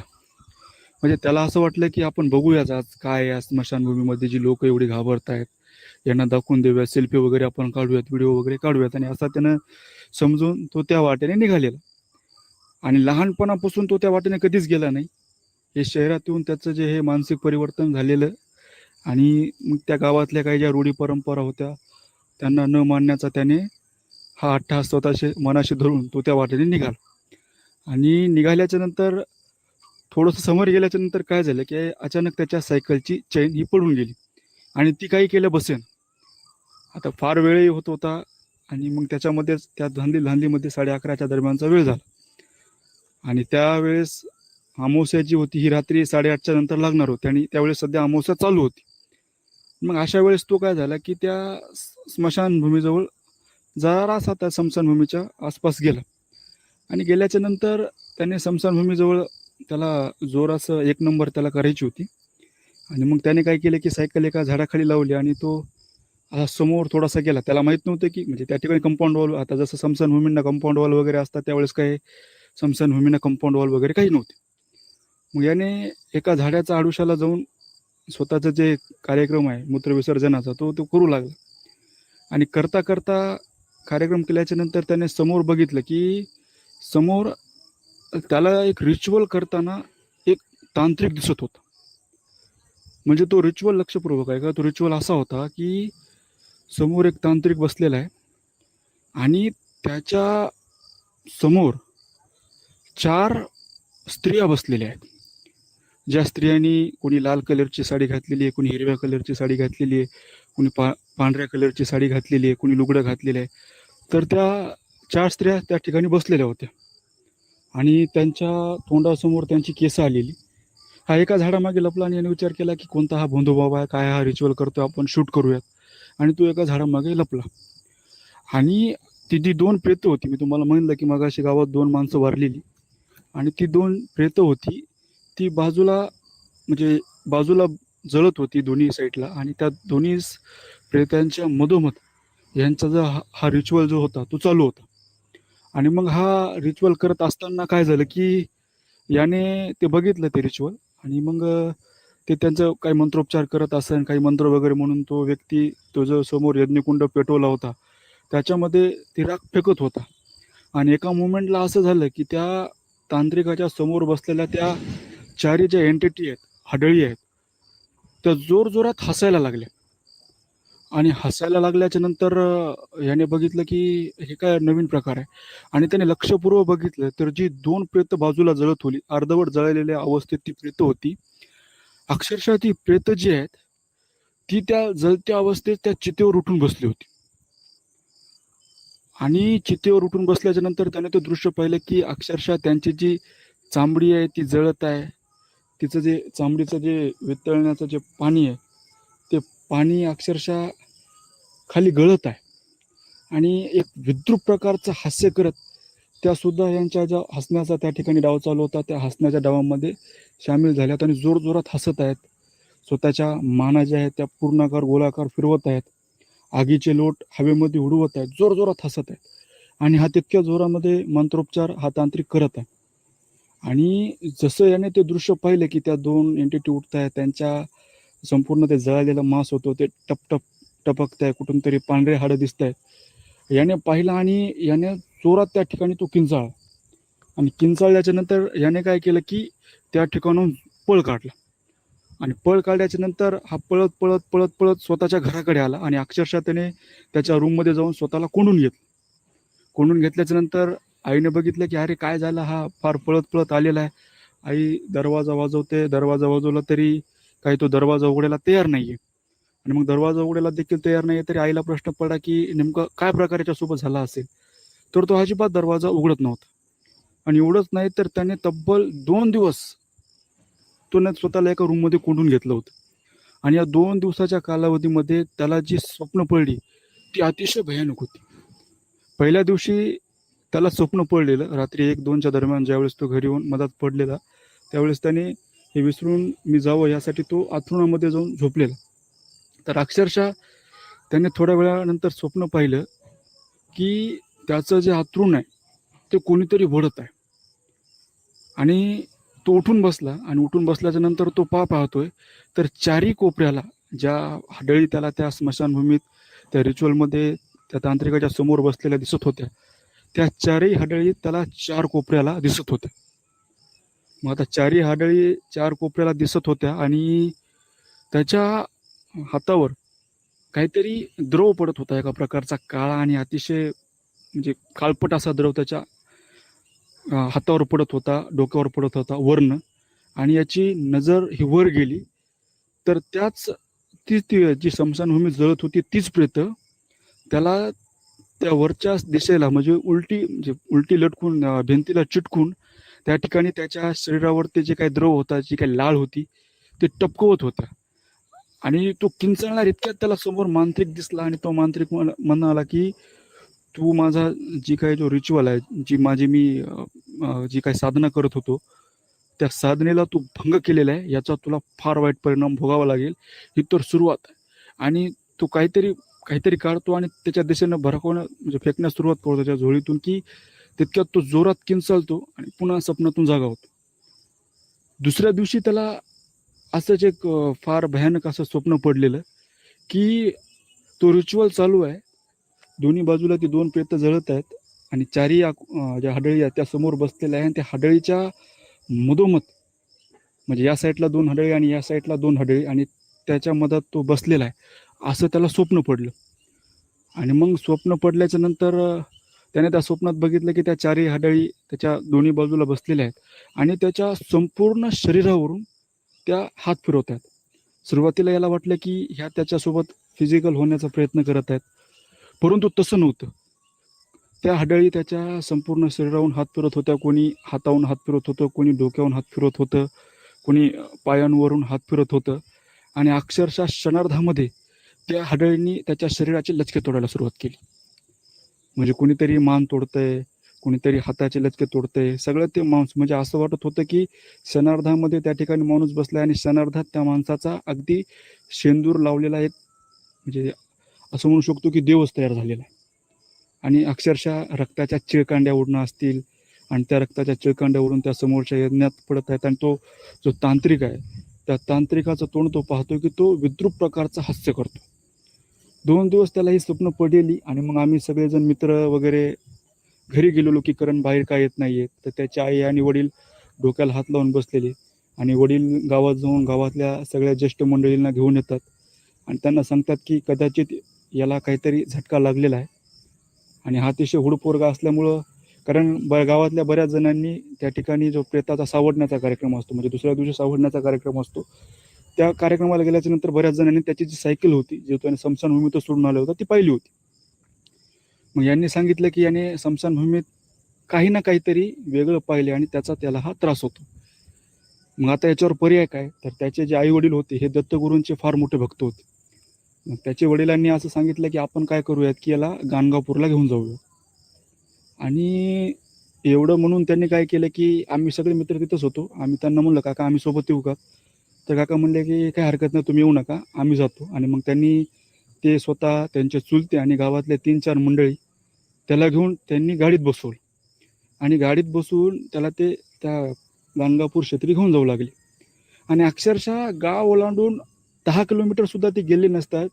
म्हणजे त्याला असं वाटलं की आपण बघूयाच आज काय या स्मशानभूमीमध्ये जी लोक एवढी घाबरत आहेत, यांना दाखवून देऊयात, सेल्फी वगैरे आपण काढूयात, व्हिडिओ वगैरे काढूयात. आणि असा त्यानं समजून तो त्या वाटेने निघालेला. आणि लहानपणापासून तो त्या वाटेने कधीच गेला नाही. हे शहरात येऊन त्याचं जे हे मानसिक परिवर्तन झालेलं आणि मग त्या गावातल्या काही ज्या रूढी परंपरा होत्या त्यांना न मानण्याचा त्याने हा अट्टहास स्वतःशी मनाशी धरून तो त्या वाटेने निघाला. आणि निघाल्याच्या नंतर थोडंसं समोर गेल्याच्या नंतर काय झालं की अचानक त्याच्या सायकलची चेन ही पडून गेली आणि ती काही केलं बसेन. आता फार वेळही होत होता आणि मग त्याच्यामध्येच त्या धांदलीमध्ये 11:30च्या दरम्यानचा वेळ झाला. आणि त्यावेळेस अमावस्या जी होती ही रात्री 8:30च्या नंतर लागणार होती आणि त्यावेळेस सध्या अमावस्या चालू होती. मग अशा वेळेस तो काय झाला की त्या स्मशानभूमीजवळ जरासा त्या स्मशानभूमीच्या आसपास गेला. आणि गेल्याच्या नंतर त्याने स्मशानभूमीजवळ त्याला जोराचं 1 नंबर त्याला करायची होती. आणि मग त्याने काय केलं की सायकल एका झाडाखाली लावली आणि तो समोर थोडासा गेला. त्याला माहीत नव्हतं की म्हणजे त्या ठिकाणी कंपाऊंड वॉल, आता जसं स्मशानभूमींना कंपाऊंड वॉल वगैरे असतात त्यावेळेस काय स्मशानभूमींना कंपाऊंड वॉल वगैरे काही नव्हते. मग याने एका झाडाच्या आडुशाला जाऊन स्वतःचा जे कार्यक्रम आहे मूत्रविसर्जनाचा तो करू लागला. आणि करता करता कार्यक्रम केल्याच्या नंतर त्याने समोर बघितलं की समोर त्याला एक रिच्युअल करताना एक तांत्रिक दिसत होता. म्हणजे तो रिच्युअल लक्षपूर्वक आहे का, तो रिच्युअल असा होता की समोर एक तांत्रिक बसलेला आहे आणि त्याच्या समोर 4 स्त्रिया बसलेल्या आहेत. ज्या स्त्रियांनी कोणी लाल कलरची साडी घातलेली आहे, कोणी हिरव्या कलरची साडी घातलेली आहे, कोणी पांढऱ्या कलरची साडी घातलेली आहे, कोणी लुगडं घातलेलं आहे. तर त्या 4 स्त्रिया त्या ठिकाणी बसलेल्या होत्या आणि त्यांच्या तोंडासमोर त्यांची केसं आलेली. हा एका झाडामागे लपला आणि याने विचार केला की कोणता हा भोंदूबाबा आहे, काय हा रिच्युअल करतोय, आपण शूट करूयात. आणि तो एका झाडामागे लपला. आणि ती जी 2 प्रेतं होती, मी तुम्हाला म्हणलं की मगाशी गावात 2 माणसं वारलेली आणि ती 2 प्रेतं होती ती बाजूला जळत होती दोन्ही साईडला. आणि त्या दोन्ही प्रेतांच्या मधोमध यांचा जो हा रिच्युअल जो होता तो चालू होता. आणि मग हा रिच्युअल करत असताना काय झालं की याने ते बघितलं ते रिच्युअल आणि मग ते त्यांचं काही मंत्रोपचार करत असेल, काही मंत्र वगैरे म्हणून तो व्यक्ती तो जो समोर यज्ञकुंड पेटवला होता त्याच्यामध्ये ती राख फेकत होता. आणि एका मोमेंटला असं झालं की त्या तांत्रिकाच्या समोर बसलेल्या त्या 4 ज्या एंटिटी आहेत, हाडळी आहेत, त्या जोरजोरात हसायला लागल्या. आणि हसायला लागल्याच्या नंतर याने बघितलं की हे काय नवीन प्रकार आहे. आणि त्याने लक्षपूर्वक बघितलं तर जी 2 प्रेतं बाजूला जळत होती, अर्धवट जळलेल्या अवस्थेत ती प्रेतं होती. अक्षरशः ती प्रेतं जी आहेत ती त्या जळत्या अवस्थेत त्या चितेवर उठून बसली होती. आणि चितेवर उठून बसल्याच्या नंतर त्याने ते दृश्य पाहिलं की अक्षरशः त्यांची जी चामडी आहे ती जळत आहे. तिचं जे चामडीचं जे वितळण्याचं जे पाणी आहे ते पाणी अक्षरशः खाली गळत आहे. आणि एक विद्रूप प्रकारचं हास्य करत त्यासुद्धा यांच्या ज्या हसण्याचा त्या ठिकाणी डाव चालू होता त्या हसण्याच्या डावामध्ये सामील झाल्यात आणि जोरजोरात हसत आहेत. स्वतःच्या माना ज्या आहेत त्या पूर्णाकार गोलाकार फिरवत आहेत. आगीचे लोट हवेमध्ये उडवत आहेत, जोरजोरात हसत आहेत. आणि हा तितक्या जोरामध्ये मंत्रोपचार हा तांत्रिक करत आहे. आणि जसं याने ते दृश्य पाहिलं की त्या 2 एंटिटी उठतायत, त्यांच्या संपूर्ण ते जळालेलं मांस होतं ते टप-टप टपकतंय, कुठून तरी पांढरे हाडं दिसतायत. याने पाहिलं आणि याने जोरात त्या ठिकाणी तो किंचाळला आणि किंचाळल्याच्या नंतर याने काय केलं की त्या ठिकाणाहून पळ काढला आणि पळ काढल्याच्या नंतर हा पळत, पळत, पळत, पळत स्वतःच्या घराकडे आला आणि अक्षरशः त्याने त्याच्या रूममध्ये जाऊन स्वतःला कोंडून घेतलं. कोंडून घेतल्याच्या नंतर आईने बघितलं की अरे काय झालं, हा फार पळत, पळत आलेला आहे. आई दरवाजा वाजवते, दरवाजा वाजवला तरी काही तो दरवाजा उघडायला तयार नाहीये आणि मग दरवाजा उघडायला देखील तयार नाहीये. तरी आईला प्रश्न पडला की नेमकं काय प्रकार याच्यासोबत झाला असेल? तर तो अजिबात दरवाजा उघडत नव्हता आणि एवढंच नाही तर त्याने तब्बल 2 दिवस तो स्वतःला एका रूममध्ये कोंडून घेतलं होतं आणि या 2 दिवसाच्या कालावधीमध्ये त्याला जी स्वप्न पडली ती अतिशय भयानक होती. पहिल्या दिवशी त्याला स्वप्न पडलेलं रात्री 1-2च्या दरम्यान, ज्यावेळेस तो घरी येऊन मधात पडलेला, त्यावेळेस त्याने हे विसरून मी जावं यासाठी तो अंथरुणामध्ये जाऊन झोपलेला. तर अक्षरशः त्याने थोड्या वेळानंतर स्वप्न पाहिलं की त्याचं जे अंथरूण आहे ते कोणीतरी ओढत आहे आणि तो उठून बसला आणि उठून बसल्याच्या नंतर तो पाहतोय तर चारही कोपऱ्याला ज्या हाडळी त्याला त्या स्मशानभूमीत त्या रिच्युअलमध्ये त्या तांत्रिकाच्या समोर बसलेल्या दिसत होत्या, त्या चारही हाडळी त्याला 4 कोपऱ्याला दिसत होत्या. मग आता चारही हाडळी 4 कोपऱ्याला दिसत होत्या आणि त्याच्या हातावर काहीतरी द्रव पडत होता, एका प्रकारचा काळा आणि अतिशय म्हणजे काळपट असा द्रव त्याच्या हातावर पडत होता, डोक्यावर पडत होता वरनं आणि याची नजर ही वर गेली तर ती जी स्मशानभूमी जळत होती तीच प्रेतं त्याला त्या वरच्या दिशेला म्हणजे उलटी लटकून भिंतीला चिटकून त्या ठिकाणी त्याच्या शरीरावरती जे काही द्रव होता, जी काही लाळ होती ते टपकवत होता आणि तो किंचाळणार इतक्यात त्याला समोर मांत्रिक दिसला आणि तो मांत्रिक म्हणाला की तू माझा जी काही जो रिच्युअल आहे, मी जी काही साधना करत होतो त्या साधनेला तू भंग केलेला आहे, याचा तुला फार वाईट परिणाम भोगावा लागेल. ही तर सुरुवात आहे. आणि तो काहीतरी काढतो आणि त्याच्या दिशेनं म्हणजे फेकण्यास सुरुवात करतो त्याच्या झोळीतून की तितक्यात तो जोरात किंचाळतो आणि पुन्हा स्वप्नातून जागा होतो. दुसऱ्या दिवशी त्याला असंच एक फार भयानक असं स्वप्न पडलेलं की तो रिच्युअल चालू आहे, दोन्ही बाजूला ती 2 प्रेतं जळत आहेत आणि चारही ज्या हाडळी आहेत त्या समोर बसलेल्या आहे आणि त्या हाडळीच्या मधोमध म्हणजे या साईडला 2 हाडळी आणि या साईडला 2 हाडळी आणि त्याच्या मधात तो बसलेला आहे, असं त्याला स्वप्न पडलं. आणि मग स्वप्न पडल्याच्या नंतर त्याने त्या स्वप्नात बघितलं की त्या चारही हाडळी त्याच्या दोन्ही बाजूला बसलेल्या आहेत आणि त्याच्या संपूर्ण शरीरावरून त्या हात फिरवत आहेत. सुरुवातीला याला वाटलं की ह्या त्याच्यासोबत फिजिकल होण्याचा प्रयत्न करत आहेत, परंतु तसं नव्हतं. त्या हाडळी त्याच्या संपूर्ण शरीरावरून हात फिरवत होत्या. कोणी हातावरून हात फिरवत होतं, कोणी डोक्यावरून हात फिरवत होतं, कोणी पायांवरून हात फिरवत होतं आणि अक्षरशः क्षणार्धामध्ये त्या हाडळींनी त्याच्या शरीराचे लचके तोडायला सुरुवात केली. म्हणजे कोणीतरी मान तोडतंय, कोणीतरी हाताचे लचके तोडतंय, सगळं ते मांस म्हणजे असं वाटत होतं की क्षणार्धामध्ये त्या ठिकाणी माणूस बसलाय आणि क्षणार्धात त्या माणसाचा अगदी शेंदूर लावलेला एक म्हणजे असं म्हणू शकतो की देवच तयार झालेला आहे. आणि अक्षरशः रक्ताच्या चिळकांड्या उडणं असतील आणि त्या रक्ताच्या चिळकांड्या उडून त्या समोरच्या यज्ञात पडत आहेत आणि तो जो तांत्रिक आहे त्या तांत्रिकाचं तोंड तो पाहतो की तो विद्रूप प्रकारचं हास्य करतो. 2 दिवस त्याला ही स्वप्न पडलेली आणि मग आम्ही सगळेजण मित्र वगैरे घरी गेलेलो की करण बाहेर काय येत नाहीये. तर त्याची आई आणि वडील डोक्याला हात लावून बसलेले आणि वडील गावात जाऊन गावातल्या सगळ्या ज्येष्ठ मंडळींना घेऊन येतात आणि त्यांना सांगतात की कदाचित याला काहीतरी झटका लागलेला आहे आणि हा अतिशय हुडपोरगा असल्यामुळं, कारण गावातल्या बऱ्याच जणांनी त्या ठिकाणी जो प्रेताचा सावडण्याचा कार्यक्रम असतो म्हणजे दुसऱ्या दिवशी सावडण्याचा कार्यक्रम असतो, त्या कार्यक्रमाला गेल्याच्या नंतर बऱ्याच जणांनी त्याची जी सायकल होती जी त्याने स्मशानभूमीत सोडून आलं होतं ती पाहिली होती. मग यांनी सांगितलं की याने स्मशानभूमीत काही ना काहीतरी वेगळं पाहिले आणि त्याला हा त्रास होतो. मग आता याच्यावर पर्याय काय, तर त्याचे जे आई वडील होते हे दत्तगुरूंचे फार मोठे भक्त होते. मग त्याच्या वडिलांनी असं सांगितलं की आपण काय करूयात की याला गाणगापूरला घेऊन जाऊया. आणि एवढं म्हणून त्यांनी काय केलं की आम्ही सगळे मित्र तिथंच होतो. आम्ही त्यांना म्हणलं काका आम्ही सोबत येऊ का, तर काका म्हणले की काही हरकत नाही तुम्ही येऊ नका आम्ही जातो. आणि मग ते स्वतः त्यांचे चुलते आणि गावातले 3-4 मंडळी त्याला घेऊन त्यांनी गाडीत बसवलं आणि गाडीत बसवून त्याला त्या गाणगापूर क्षेत्री घेऊन जाऊ लागले. आणि अक्षरशः गाव ओलांडून 10 किलोमीटर सुद्धा ते गेले नसतात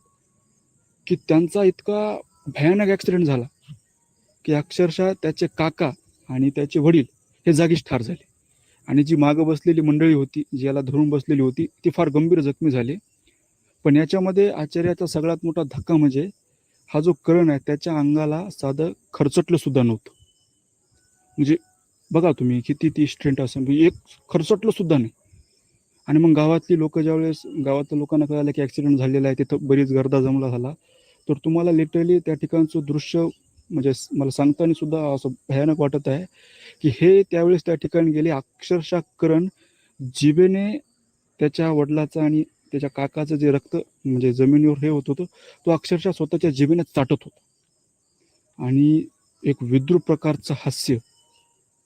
की त्यांचा इतका भयानक ॲक्सिडेंट झाला की अक्षरशः त्याचे काका आणि त्याचे वडील हे जागीच ठार झाले. आणि जी मागं बसलेली मंडळी होती, जी याला धरून बसलेली होती, ती फार गंभीर जखमी झाली. पण याच्यामध्ये आश्चर्याचा सगळ्यात मोठा धक्का म्हणजे हा जो करण आहे त्याच्या अंगाला साधं खरचटलं सुद्धा नव्हतं. म्हणजे बघा तुम्ही किती ती स्ट्रेंथ असेल, म्हणजे एक खरचटलं सुद्धा नाही. आणि मग गावातली लोक ज्यावेळेस गावातल्या लोकांना कळालं की ॲक्सिडेंट झालेला आहे, तिथं बरीच गर्दा जमला झाला, तर तुम्हाला लिटरली त्या ठिकाणचं दृश्य म्हणजे मला सांगताना सुद्धा असं भयानक वाटत आहे की हे त्यावेळेस त्या ठिकाणी गेले. अक्षरशः करण जिभेने त्याच्या वडिलाचं आणि त्याच्या काकाचं जे रक्त म्हणजे जमिनीवर हे होत होतं, तो अक्षरशः स्वतःच्या जिभेने चाटत होता. आणि एक विद्रूप प्रकारचं हास्य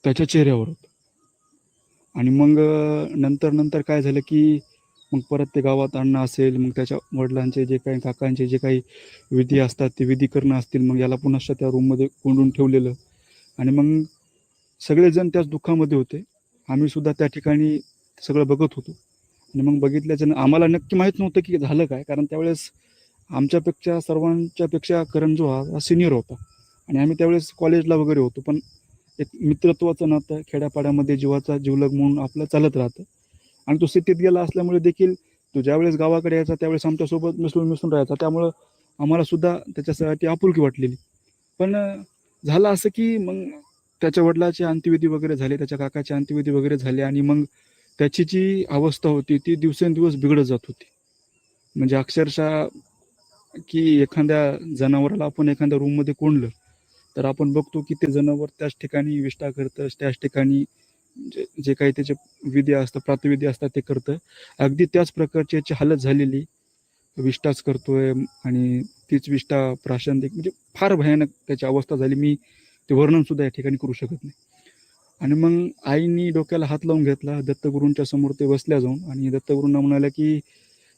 त्याच्या चेहऱ्यावर होतं. आणि मग नंतर काय झालं की मग परत ते गावात आणणं असेल, मग त्याच्या वडिलांचे जे काही काकांचे जे काही विधी असतात ते विधी करणं असतील, मग याला पुन्हा त्या रूममध्ये कोंडून ठेवलेलं. आणि मग सगळेजण त्याच दुःखामध्ये होते. आम्ही सुद्धा त्या ठिकाणी सगळं बघत होतो. आणि मग बघितल्याचं आम्हाला नक्की माहीत नव्हतं की झालं काय, कारण त्यावेळेस आमच्यापेक्षा सर्वांच्यापेक्षा करण जो हा सिनियर होता आणि आम्ही त्यावेळेस कॉलेजला वगैरे होतो. पण एक मित्रत्वाचं नातं खेड्यापाड्यामध्ये जीवाचा जीवलग म्हणून आपलं चालत राहतं. आणि तो सिटीत गेला असल्यामुळे देखील तो ज्यावेळेस गावाकडे यायचा त्यावेळेस आमच्यासोबत मिसळून राहायचा. त्यामुळं आम्हाला सुद्धा त्याच्यासाठी आपुलकी वाटलेली. पण झालं असं की मग त्याच्या वडिलाचे अंत्यविधी वगैरे झाले, त्याच्या काकाचे अंत्यविधी वगैरे झाले. आणि मग त्याची जी अवस्था होती ती दिवसेंदिवस बिघडत जात होती. म्हणजे अक्षरशः की एखाद्या जनावराला आपण एखाद्या रूममध्ये कोंडलं तर आपण बघतो की ते जनावर त्याच ठिकाणी विष्ठा करतं, त्याच ठिकाणी जे काही त्याचे विधी असतात, प्रातविधी असतात ते करतं. अगदी त्याच प्रकारची याची हालत झालेली, विष्ठाच करतोय आणि तीच विष्ठा प्राशंदिक, म्हणजे फार भयानक त्याची अवस्था झाली. मी ते वर्णन सुद्धा या ठिकाणी करू शकत नाही. आणि मग आईनी डोक्याला हात लावून घेतला, दत्तगुरूंच्या समोर ते बसल्या जाऊन, आणि दत्तगुरूंना म्हणाल्या की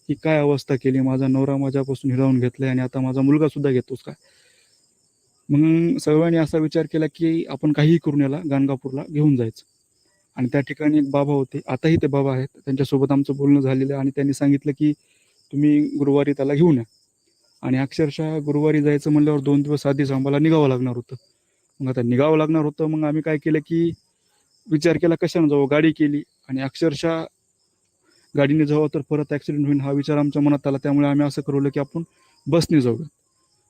ही काय अवस्था केली, माझा नवरा माझ्यापासून हिरावून घेतलाय आणि आता माझा मुलगा सुद्धा घेतोस काय. मग सर्वांनी असा विचार केला की आपण काहीही करून याला गाणगापूरला घेऊन जायचं. आणि त्या ठिकाणी एक बाबा होते, आताही ते बाबा आहेत, त्यांच्यासोबत आमचं बोलणं झालेलं आहे. आणि त्यांनी सांगितलं की तुम्ही गुरुवारी त्याला घेऊन या. आणि अक्षरशः गुरुवारी जायचं म्हणल्यावर 2 दिवस आधीच आम्हाला निघावं लागणार होतं. मग आता निघावं लागणार होतं, मग आम्ही काय केलं की विचार केला कशानं जाऊ, गाडी केली. आणि अक्षरशः गाडीने जावं तर परत ॲक्सिडेंट होईल हा विचार आमच्या मनात आला. त्यामुळे आम्ही असं ठरवलं की आपण बसने जाऊया.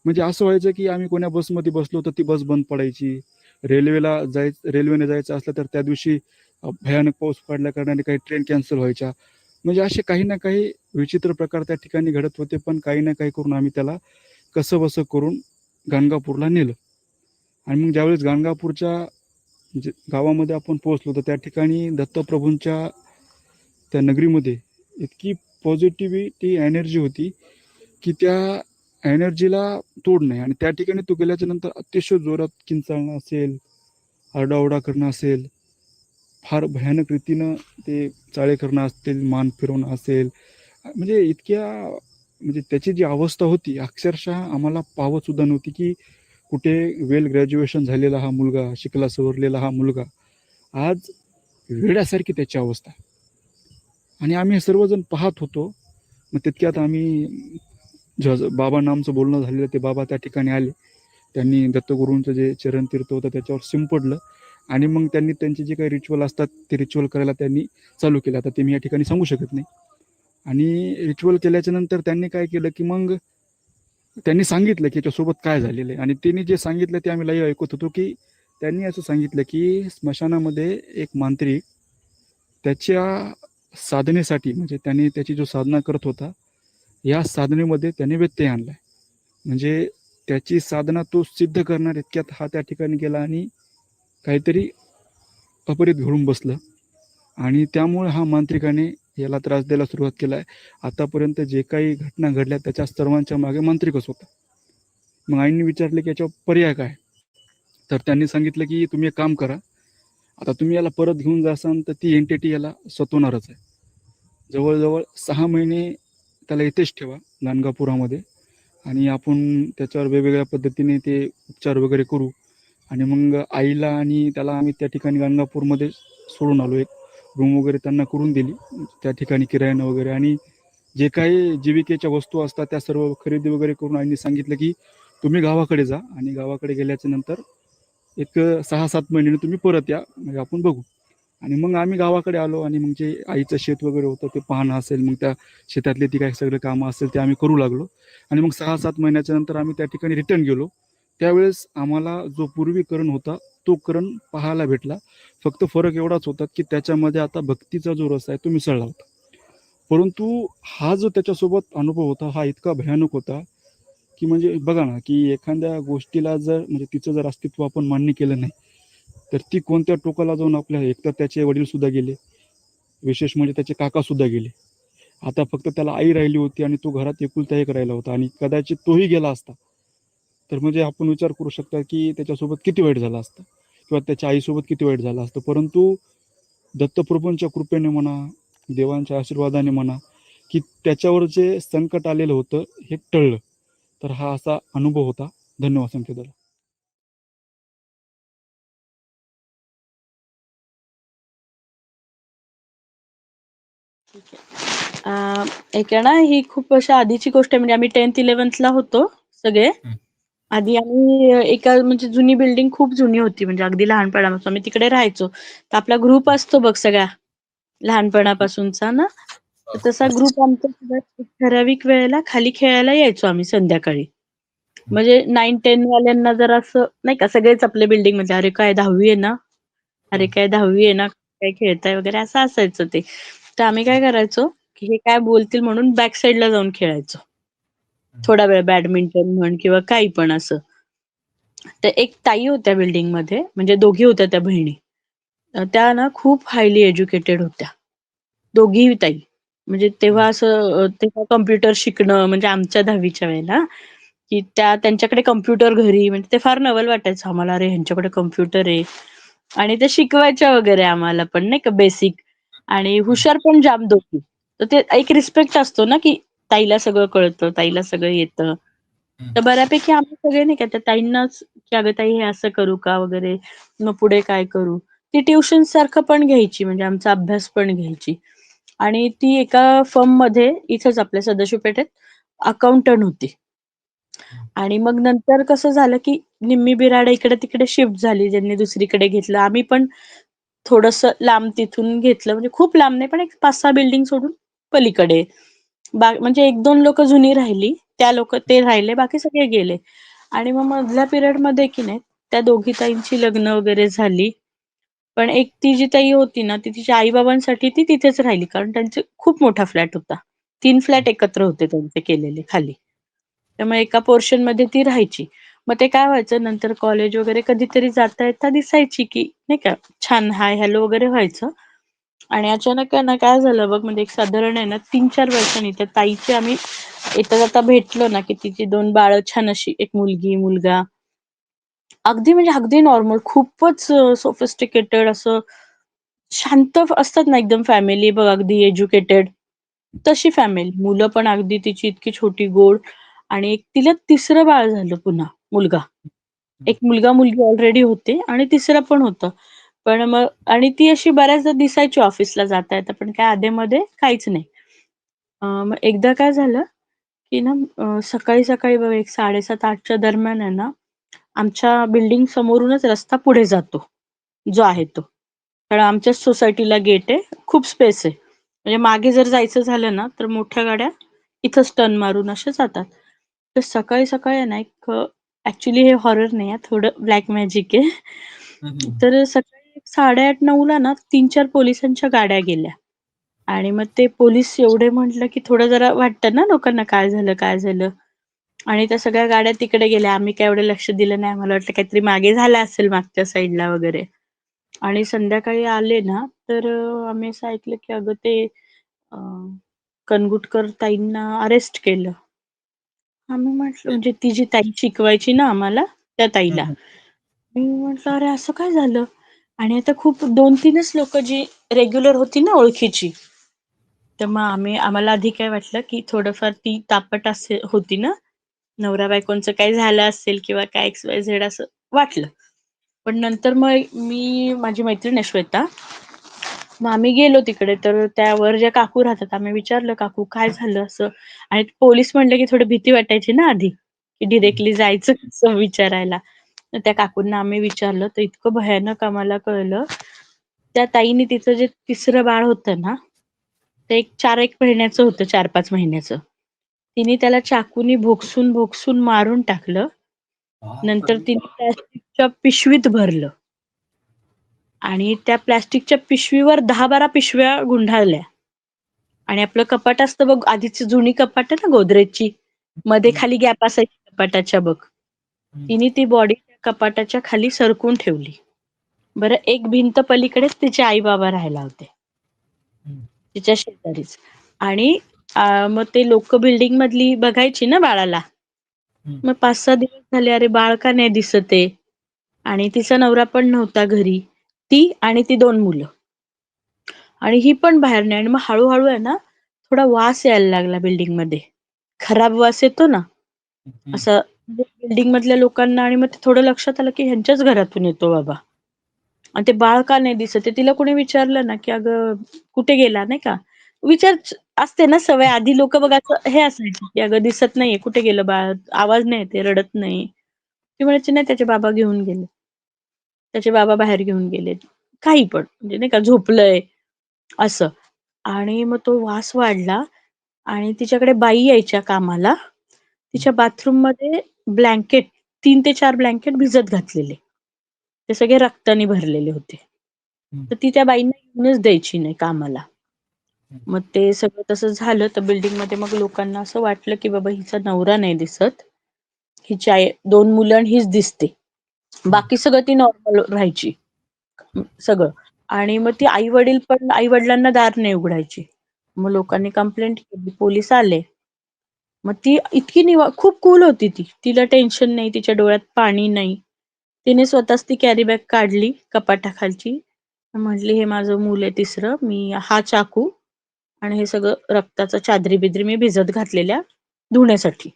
म्हणजे असं व्हायचं की आम्ही कोण्या बसमध्ये बसलो तर ती बस बंद पडायची. रेल्वेने जायचं असलं तर त्या दिवशी भयानक पाऊस पडल्या कारणाने काही ट्रेन कॅन्सल व्हायच्या. म्हणजे असे काही ना काही विचित्र प्रकार त्या ठिकाणी घडत होते. पण काही ना काही करून आम्ही त्याला कसंबसं करून गाणगापूरला नेलं. आणि मग ज्यावेळेस गाणगापूरच्या म्हणजे गावामध्ये आपण पोहोचलो तर त्या ठिकाणी दत्तप्रभूंच्या त्या नगरीमध्ये इतकी पॉझिटिव्हिटी एनर्जी होती की त्या एनर्जीला तोड नाही. आणि त्या ठिकाणी तो गेल्याच्या नंतर अतिशय जोरात किंचाळणं असेल, आरडाओरडा करणं असेल, फार भयानक रीतीनं ते चाळे करणं असतील, मान फिरवणं असेल, म्हणजे इतक्या म्हणजे त्याची जी अवस्था होती अक्षरशः आम्हाला पावत सुद्धा नव्हती की कुठे वेल ग्रॅज्युएशन झालेला हा मुलगा, शिकला सवरलेला हा मुलगा, आज वेड्यासारखी त्याची अवस्था. आणि आम्ही सर्वजण पाहत होतो. मग तितक्यात आम्ही बाबांना आमचं बोलणं झालेलं, ते बाबा त्या ठिकाणी आले. त्यांनी दत्तगुरूंचं जे चरणतीर्थ होतं त्याच्यावर शिंपडलं. आणि मग त्यांनी त्यांचे जे काही रिच्युअल असतात ते रिच्युअल करायला त्यांनी चालू केलं. आता ते मी या ठिकाणी सांगू शकत नाही. आणि रिच्युअल केल्याच्या नंतर त्यांनी काय केलं की मग त्यांनी सांगितलं की याच्यासोबत काय झालेलं आहे. आणि त्यांनी जे सांगितलं ते आम्ही लाईव्ह ऐकत होतो की त्यांनी असं सांगितलं की स्मशानामध्ये एक मांत्रिक त्याच्या साधनेसाठी, म्हणजे त्याने त्याची जो साधना करत होता या साधनेमध्ये त्याने व्यत्यय आणलाय. म्हणजे त्याची साधना तो सिद्ध करणार इतक्यात हा त्या ठिकाणी गेला आणि काहीतरी अपरित घडून बसलं. आणि त्यामुळे हा मांत्रिकाने याला त्रास द्यायला सुरुवात केला आहे. आतापर्यंत जे काही घटना घडल्या त्याच्या सर्वांच्या मागे मांत्रिकच होता. मग आईंनी विचारले की याच्यावर पर्याय काय. तर त्यांनी सांगितलं की तुम्ही एक काम करा, आता तुम्ही याला परत घेऊन जासाल तर ती एंटिटी याला सतवणारच आहे. जवळजवळ 6 महिने त्याला इथेच ठेवा गाणगापुरामध्ये, आणि आपण त्याच्यावर वेगवेगळ्या पद्धतीने ते उपचार वगैरे करू. आणि मग आईला आणि त्याला आम्ही त्या ठिकाणी गाणगापूरमध्ये सोडून आलो. एक रूम वगैरे त्यांना करून दिली. त्या ठिकाणी किरायानं वगैरे आणि जे काही जीविकेच्या वस्तू असतात त्या सर्व खरेदी वगैरे करून आईने सांगितलं, की तुम्ही गावाकडे जा आणि गावाकडे गेल्याच्या नंतर एक 6-7 महिन्याने तुम्ही परत या, म्हणजे आपण बघू. आणि मग आम्ही गावाकडे आलो आणि मग जे आईचं शेत वगैरे होतं ते पाहणं असेल, मग त्या शेतातली ती काही सगळं कामं असेल ते आम्ही करू लागलो. आणि मग 6-7 महिन्याच्या नंतर आम्ही त्या ठिकाणी रिटर्न गेलो. त्यावेळेस आम्हाला जो पूर्वी करण होता तो करण पाहायला भेटला. फक्त फरक एवढाच होता, की त्याच्यामध्ये आता भक्तीचा जो रस आहे तो मिसळला होता. परंतु हा जो त्याच्यासोबत अनुभव होता हा इतका भयानक होता, की म्हणजे बघा ना, की एखाद्या गोष्टीला जर म्हणजे तिचं जर अस्तित्व आपण मान्य केलं नाही, तर ती कोणत्या टोकाला जाऊन आपल्या एकतर त्याचे वडीलसुद्धा गेले, विशेष म्हणजे त्याचे काकासुद्धा गेले. आता फक्त त्याला आई राहिली होती आणि तो घरात एकुलता एक राहिला होता आणि कदाचित तोही गेला असता, तर म्हणजे आपण विचार करू शकता, की त्याच्यासोबत किती वाईट झालं असतं किंवा त्याच्या आईसोबत किती वाईट झालं असतं. परंतु दत्तप्रभूंच्या कृपेने म्हणा, देवांच्या आशीर्वादाने म्हणा, की त्याच्यावर जे संकट आलेलं होतं हे टळलं. तर हा असा अनुभव होता. धन्यवाद संकेतला. एक आहे ना, ही खूप अशा आधीची गोष्ट आहे. म्हणजे आम्ही 10th-11th ला होतो सगळे. हं. आधी आम्ही एका म्हणजे जुनी बिल्डिंग खूप जुनी होती म्हणजे अगदी लहानपणापासून आम्ही तिकडे राहायचो. तर आपला ग्रुप असतो बघ सगळा लहानपणापासूनचा ना, तर तसा ग्रुप आमचा सगळा एक ठराविक वेळेला खाली खेळायला यायचो आम्ही संध्याकाळी. म्हणजे 9-10 वाल्यांना जरा असं नाही का सगळेच आपल्या बिल्डिंगमधले, "अरे काय 10वी आहे ना? अरे काय 10वी आहे ना? काय खेळताय?" वगैरे असं असायचं ते. तर आम्ही काय करायचो, की हे काय बोलतील म्हणून बॅक साइडला जाऊन खेळायचो. थोडा वेळ बॅडमिंटन म्हण किंवा काही पण असं. तर एक ताई होत्या बिल्डिंगमध्ये म्हणजे दोघी होत्या त्या बहिणी. त्या ना खूप हायली एज्युकेटेड होत्या. दोघीही ताई. म्हणजे तेव्हा असं तेव्हा कॉम्प्युटर शिकणं म्हणजे आमच्या 10वीच्या वेळेला, की त्या त्यांच्याकडे कॉम्प्युटर घरी म्हणजे ते फार नवल वाटायचं आम्हाला, अरे ह्यांच्याकडे कॉम्प्युटर आहे. आणि ते शिकवायच्या वगैरे आम्हाला पण नाही का बेसिक आणि हुशार पण जाम दोघी. तर ते एक रिस्पेक्ट असतो ना, की ताईला सगळं कळतं, ताईला सगळं येतं. तर बऱ्यापैकी आम्ही सगळे नाही का त्या ताईंनाच, की "अगं ताई हे असं करू का?" वगैरे. "मग पुढे काय करू?" ती ट्युशन सारखं पण घ्यायची म्हणजे आमचा अभ्यास पण घ्यायची. आणि ती एका फर्ममध्ये इथेच आपल्या सदाशिव पेठेत अकाउंटंट होती. आणि मग नंतर कसं झालं, की निम्मी बिराडं इकडे-तिकडे शिफ्ट झाली. ज्यांनी दुसरीकडे घेतलं. आम्ही पण थोडंसं लांब तिथून घेतलं. म्हणजे खूप लांब नाही, पण एक 5-6 बिल्डिंग सोडून पलीकडे. म्हणजे 1-2 लोकं जुनी राहिली. त्या लोकं ते राहिले, बाकी सगळे गेले. आणि मग मधल्या पिरियडमध्ये की नाही, त्या दोघी ताईंची लग्न वगैरे झाली. पण एक ती जी ताई होती ना, ती तिच्या आई-बाबांसाठी ती तिथेच राहिली. कारण त्यांचे खूप मोठा फ्लॅट होता. 3 फ्लॅट एकत्र होते त्यांचे केलेले खाली. त्यामुळे एका पोर्शनमध्ये ती राहायची. मग ते काय व्हायचं नंतर कॉलेज वगैरे कधीतरी जाता येता दिसायची, की नाही का छान हाय हॅलो वगैरे व्हायचं. आणि अचानक आहे ना काय झालं बघ म्हणजे एक साधारण आहे ना 3-4 वर्षांनी त्या ताईची आम्ही येता-जाता भेटलो ना, की तिची 2 बाळं छान अशी एक मुलगी, मुलगा. अगदी म्हणजे अगदी नॉर्मल खूपच सोफिस्टिकेटेड असं शांत असतात ना एकदम फॅमिली बघ अगदी एज्युकेटेड. तशी फॅमिली. मुलं पण अगदी तिची इतकी छोटी गोड आणि एक तिला तिसरं बाळ झालं पुन्हा मुलगा. एक मुलगा-मुलगी ऑलरेडी होते आणि तिसरं पण होतं. पण मग आणि ती अशी बऱ्याचदा दिसायची ऑफिसला जाता-येता, पण काय अधेमध्ये काहीच नाही. मग एकदा काय झालं, की ना सकाळी-सकाळी बघा एक 7:30-8च्या दरम्यान आहे ना, आमच्या बिल्डिंग समोरूनच रस्ता पुढे जातो, जो आहे तो. कारण आमच्याच सोसायटीला गेट आहे, खूप स्पेस आहे. म्हणजे मागे जर जायचं झालं ना, तर मोठ्या गाड्या इथंच टर्न मारून अशा जातात. तर सकाळी-सकाळी आहे ना, एक हे हॉरर नाही आहे, थोडं ब्लॅक मॅजिक आहे. तर सकाळी 8:30-9 ला ना 3-4 पोलिसांच्या गाड्या गेल्या आणि मग ते पोलीस एवढे म्हटलं, की थोडं जरा वाटतं ना लोकांना काय झालं, काय झालं? आणि त्या सगळ्या गाड्या तिकडे गेल्या. आम्ही काय एवढं लक्ष दिलं नाही. आम्हाला वाटलं काहीतरी मागे झालं असेल मागच्या साईडला वगैरे. आणि संध्याकाळी आले ना, तर आम्ही असं ऐकलं, की अगं ते अ, कनगुटकर ताईंना अरेस्ट केलं. आम्ही म्हटलं म्हणजे ती जी ताई शिकवायची ना आम्हाला, त्या ताईला. मी म्हटलं, "अरे असं काय झालं?" आणि आता खूप 2-3च लोकं जी रेग्युलर होती ना ओळखीची. तर मग आम्हाला आधी काय वाटलं, की थोडंफार ती तापट होती ना, नवरा-बायकोंचं काही झालं असेल किंवा काय एक्स-वाय-झेड असं वाटलं. पण नंतर मग माझी मैत्रीण आहे श्वेता, मग आम्ही गेलो तिकडे, तर त्यावर ज्या काकू राहतात आम्ही विचारलं, काकू काय झालं असं? आणि पोलीस म्हणले की थोडी भीती वाटायची ना आधी, की डिरेक्टली जायचं कसं विचारायला. तर त्या काकूंना आम्ही विचारलं, तर इतकं भयानक आम्हाला कळलं. त्या ताईने तिचं जे तिसरं बाळ होतं ना, ते एक 4-1 महिन्याचं होतं, 4-5 महिन्याचं. तिने त्याला चाकूनी भोगसून मारून टाकलं. नंतर तिने प्लास्टिकच्या पिशवीत भरलं आणि त्या प्लास्टिकच्या पिशवीवर 10-12 पिशव्या गुंडाळल्या. आणि आपलं कपाट असतं बघ, आधीची जुनी कपाट आहे ना गोदरेजची, मध्ये खाली गॅप असायची कपाटाच्या बघ. तिने ती बॉडी त्या कपाटाच्या खाली सरकवून ठेवली. बरं, एक भिंत पलीकडेच तिचे आई-बाबा राहायला होते. तिच्या शेजारीच. आणि मग ते लोकं बिल्डिंग मधली बघायची ना बाळाला. मग 5-6 दिवस झाले, अरे बाळ का नाही दिसत आहे? आणि तिचा नवरा पण नव्हता घरी. ती आणि ती 2 मुलं. आणि ही पण बाहेर नाही. आणि मग हळू-हळू आहे ना, थोडा वास यायला लागला बिल्डिंगमध्ये. खराब वास येतो ना, असं बिल्डिंग मधल्या लोकांना. आणि मग ते थोडं लक्षात आलं, की ह्यांच्याच घरातून येतो बाबा. आणि ते बाळ का नाही दिसत आहे? तिला कोणी विचारलं ना, की "अगं कुठे गेला?" नाही का. विचार असते ना सवय. आधी लोकं बघ असं हे असायची, की "अगं दिसत नाहीये, कुठे गेलं बाळ? आवाज नाही येत आहे, रडत नाही." ती म्हणायची, "नाही, त्याचे बाबा घेऊन गेले. त्याचे बाबा बाहेर घेऊन गेलेत." काही पण म्हणजे नाही का, झोपलंय असं. आणि मग तो वास वाढला आणि तिच्याकडे बाई यायच्या कामाला. तिच्या बाथरूममध्ये ब्लँकेट 3 ते 4 ब्लँकेट भिजत घातलेले. ते सगळे रक्तानी भरलेले होते. तर ती त्या बाईंना येऊनच द्यायची नाही कामाला. मग ते सगळं तसं झालं, तर बिल्डिंगमध्ये मग लोकांना असं वाटलं, की बाबा हिचा नवरा नाही दिसत. हिची 2 मुलं आणि हीच दिसते. बाकी सगळं ती नॉर्मल राहायची. सगळं. आणि मग ती आई-वडिलांना दार नाही उघडायची. मग लोकांनी कंप्लेंट केली, पोलीस आले. मग ती इतकी खूप कूल होती ती. तिला टेन्शन नाही, तिच्या डोळ्यात पाणी नाही. तिने स्वतःच ती कॅरी बॅग काढली कपाटाखालची. म्हटली, "हे माझं मूल आहे तिसरं. हा चाकू आणि हे सगळं रक्ताचं चादरी-बिदरी मी भिजत घातलेल्या धुण्यासाठी."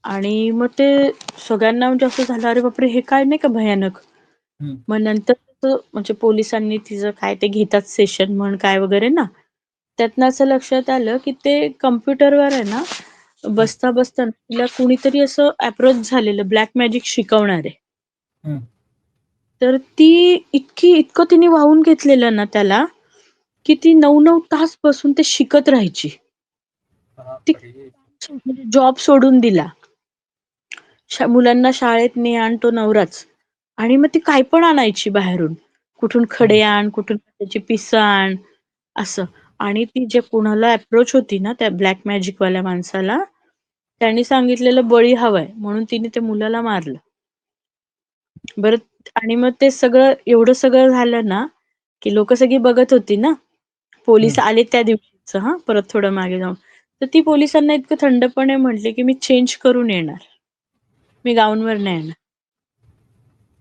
आणि मग ते सगळ्यांना म्हणजे असं झालं, "अरे बापरे! हे काय नाही का भयानक?" मग नंतर म्हणजे पोलिसांनी तिचं काय ते घेतात सेशन म्हण काय वगैरे ना, त्यातनं असं लक्षात आलं, की ते कॉम्प्युटरवर आहे ना, बसता तिला कुणीतरी असं अप्रोच झालेलं ब्लॅक मॅजिक शिकवणारे. तर ती इतकं तिने वाहून घेतलेलं ना त्याला, की ती 9-9 तास बसून ते शिकत राहायची. ती जॉब सोडून दिला. मुलांना शाळेत ने आण तो नवराच. आणि मग ती काय पण आणायची बाहेरून. कुठून खडे आण, कुठून त्याची पिसं आण, असं. आणि ती जे कोणाला अप्रोच होती ना त्या ब्लॅक मॅजिकवाल्या माणसाला, त्यांनी सांगितलेलं बळी हवाय म्हणून तिने त्या मुलाला मारलं. बरं. आणि मग ते सगळं एवढं सगळं झालं ना, की लोकं सगळी बघत होती ना. पोलिस आले त्या दिवशीचं हां, परत थोडं मागे जाऊन. तर ती पोलिसांना इतकं थंडपणे म्हटली, की "मी चेंज करून येणार. मी गाऊनवर नाही येणार."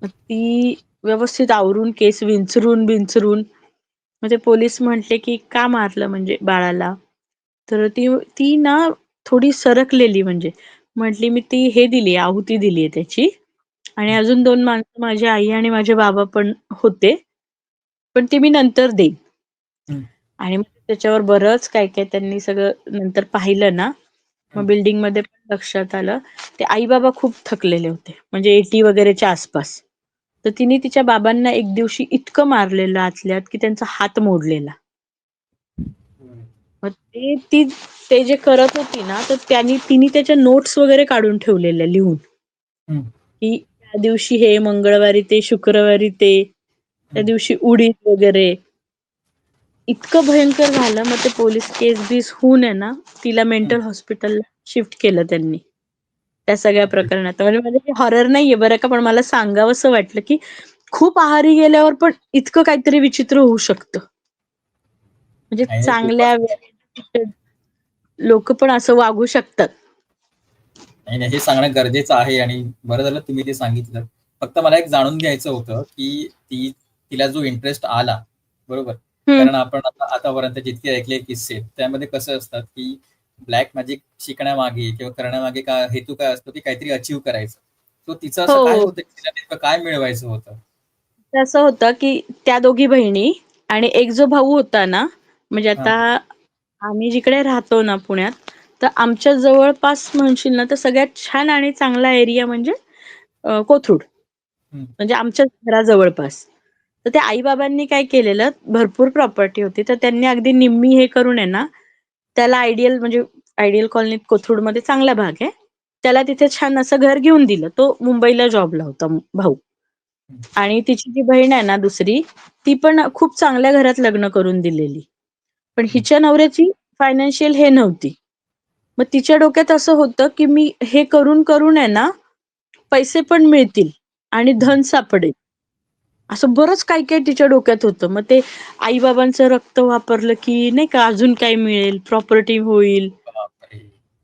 मग ती व्यवस्थित आवरून केस विंचरून मग ते पोलीस म्हटले, की "का मारलं म्हणजे बाळाला?" तर ती ती ना थोडी सरकलेली म्हणजे. म्हटली, "मी ती हे दिली आहुती दिलीये त्याची आणि अजून 2 माणसं माझी आई आणि माझे बाबा पण होते. पण ती मी नंतर देईन." आणि मग त्याच्यावर बरंच काय-काय त्यांनी सगळं नंतर पाहिलं ना, मग बिल्डिंगमध्ये पण लक्षात आलं. ते आई-बाबा खूप थकलेले होते. म्हणजे 80 वगैरेच्या आसपास. तर तिने तिच्या बाबांना एक दिवशी इतकं मारलेलं आतल्यात, की त्यांचा हात मोडलेला. मग ते जे करत होती ना, तर तिने त्याच्या नोट्स वगैरे काढून ठेवलेल्या लिहून, की त्या दिवशी हे, मंगळवारी ते, शुक्रवारी ते, त्या दिवशी उडीद वगैरे. इतकं भयंकर झालं. मग ते पोलीस केस-बीस होऊन आहे ना, तिला मेंटल हॉस्पिटलला शिफ्ट केलं त्यांनी. त्या सगळ्या प्रकरणात. म्हणजे म्हणजे हे हॉरर नाहीये बरं का, पण मला सांगावसं वाटलं, की खूप आहारी गेल्यावर पण इतकं काहीतरी विचित्र होऊ शकतं. म्हणजे नाही, नाही, चांगल्या खूपच वेळेत लोकं पण असं वागू शकतात. नाही, नाही, हे सांगणं गरजेचं आहे आणि बरं झालं तुम्ही ते सांगितलं. फक्त मला एक जाणून घ्यायचं होतं, की तिला जो इंटरेस्ट आला, बरोबर? हं. कारण आपण आतापर्यंत जितके ऐकले किस्से आहेत, त्यामध्ये कसं असतात, की ब्लॅक मॅजिक शिकण्यामागे किंवा करण्यामागे हेतू काय असतो, की काहीतरी अचीव्ह करायचं. सो तिचं असं काय हो. होतं, की तिला नेमकं काय मिळवायचं होतं? ते असं होतं, की त्या दोघी बहिणी आणि एक जो भाऊ होता ना, म्हणजे आता आम्ही जिकडे राहतो ना पुण्यात, तर आमच्या जवळपास म्हणशील ना, तर सगळ्यात छान आणि चांगला एरिया म्हणजे कोथरूड. म्हणजे आमच्या घराजवळपास. तर त्या आई-बाबांनी काय केलेलं, भरपूर प्रॉपर्टी होती, तर त्यांनी अगदी निम्मी हे करून आहे ना, त्याला आयडियल कॉलनीत कोथरूडमध्ये चांगला भाग आहे. त्याला तिथे छान असं घर घेऊन दिलं. तो मुंबईला जॉबला होता भाऊ. आणि तिची जी बहीण आहे ना दुसरी, ती पण खूप चांगल्या घरात लग्न करून दिलेली. पण हिच्या नवऱ्याची फायनान्शियल हे नव्हती. मग तिच्या डोक्यात असं होतं, की मी हे करून आहे ना, पैसे पण मिळतील आणि धन सापडेल. असं बरंच काही-काही तिच्या डोक्यात होतं. मग ते आई-बाबांचं रक्त वापरलं, की नाही का अजून काय मिळेल, प्रॉपर्टी होईल. बापरे!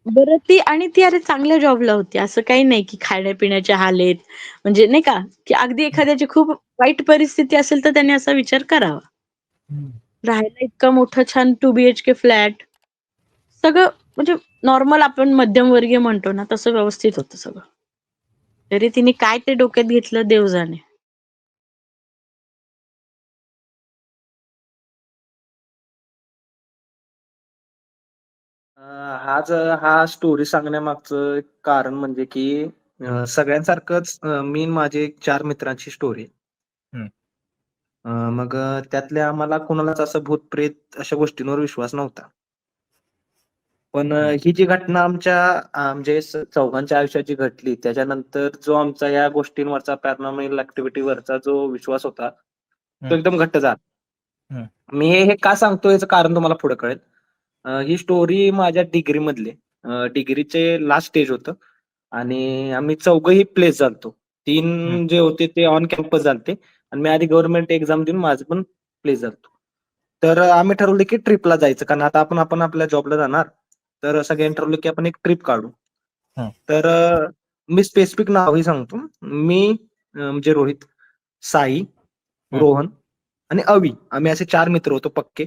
बरं ती अरे चांगल्या जॉबला होती. असं काही नाही, की खाण्यापिण्याचे हाल आहेत. म्हणजे नाही का, की अगदी एखाद्याची खूप वाईट परिस्थिती असेल, तर त्याने असा विचार करावा. राहायला इतका मोठा छान 2 बीएचके फ्लॅट. सगळं म्हणजे नॉर्मल आपण मध्यमवर्गीय म्हणतो ना, तसं व्यवस्थित होतं सगळं. तरी तिने काय ते डोक्यात घेतलं देव जाणे. हा स्टोरी सांगण्यामागचं एक कारण म्हणजे की सगळ्यांसारखंच मी आणि माझे 4 मित्रांची स्टोरी. हं. मग त्यातल्या आम्हाला कोणालाच असं भूत-प्रेत अशा गोष्टींवर विश्वास नव्हता. पण ही जी घटना आमच्या म्हणजे चौघांच्या आयुष्यात जी घडली, त्याच्यानंतर जो आमचा या गोष्टींवरचा पॅरानॉर्मल ॲक्टिव्हिटीवरचा जो विश्वास होता, तो हं. एकदम घट्ट झाला. हं. मी हे का सांगतो याचं कारण तुम्हाला पुढे कळेल. ही स्टोरी माझ्या डिग्रीमधली. डिग्रीचे लास्ट स्टेज होतं आणि आम्ही चौघंही प्लेस झालतो. हं. 3 जे होते ते ऑन कॅम्पस झालते आणि मी आधी गव्हर्नमेंट एक्झाम देऊन माझं पण प्लेस झालतो. तर आम्ही ठरवलं की ट्रिपला जायचं कारण आता आपण आपल्या जॉबला जाणार. तर सगळ्यांनी ठरवलं की आपण एक ट्रिप काढू. हं. तर मी स्पेसिफिक नावही सांगतो. मी म्हणजे रोहित, साई, हं. रोहन आणि अवी आम्ही असे 4 मित्र होतो पक्के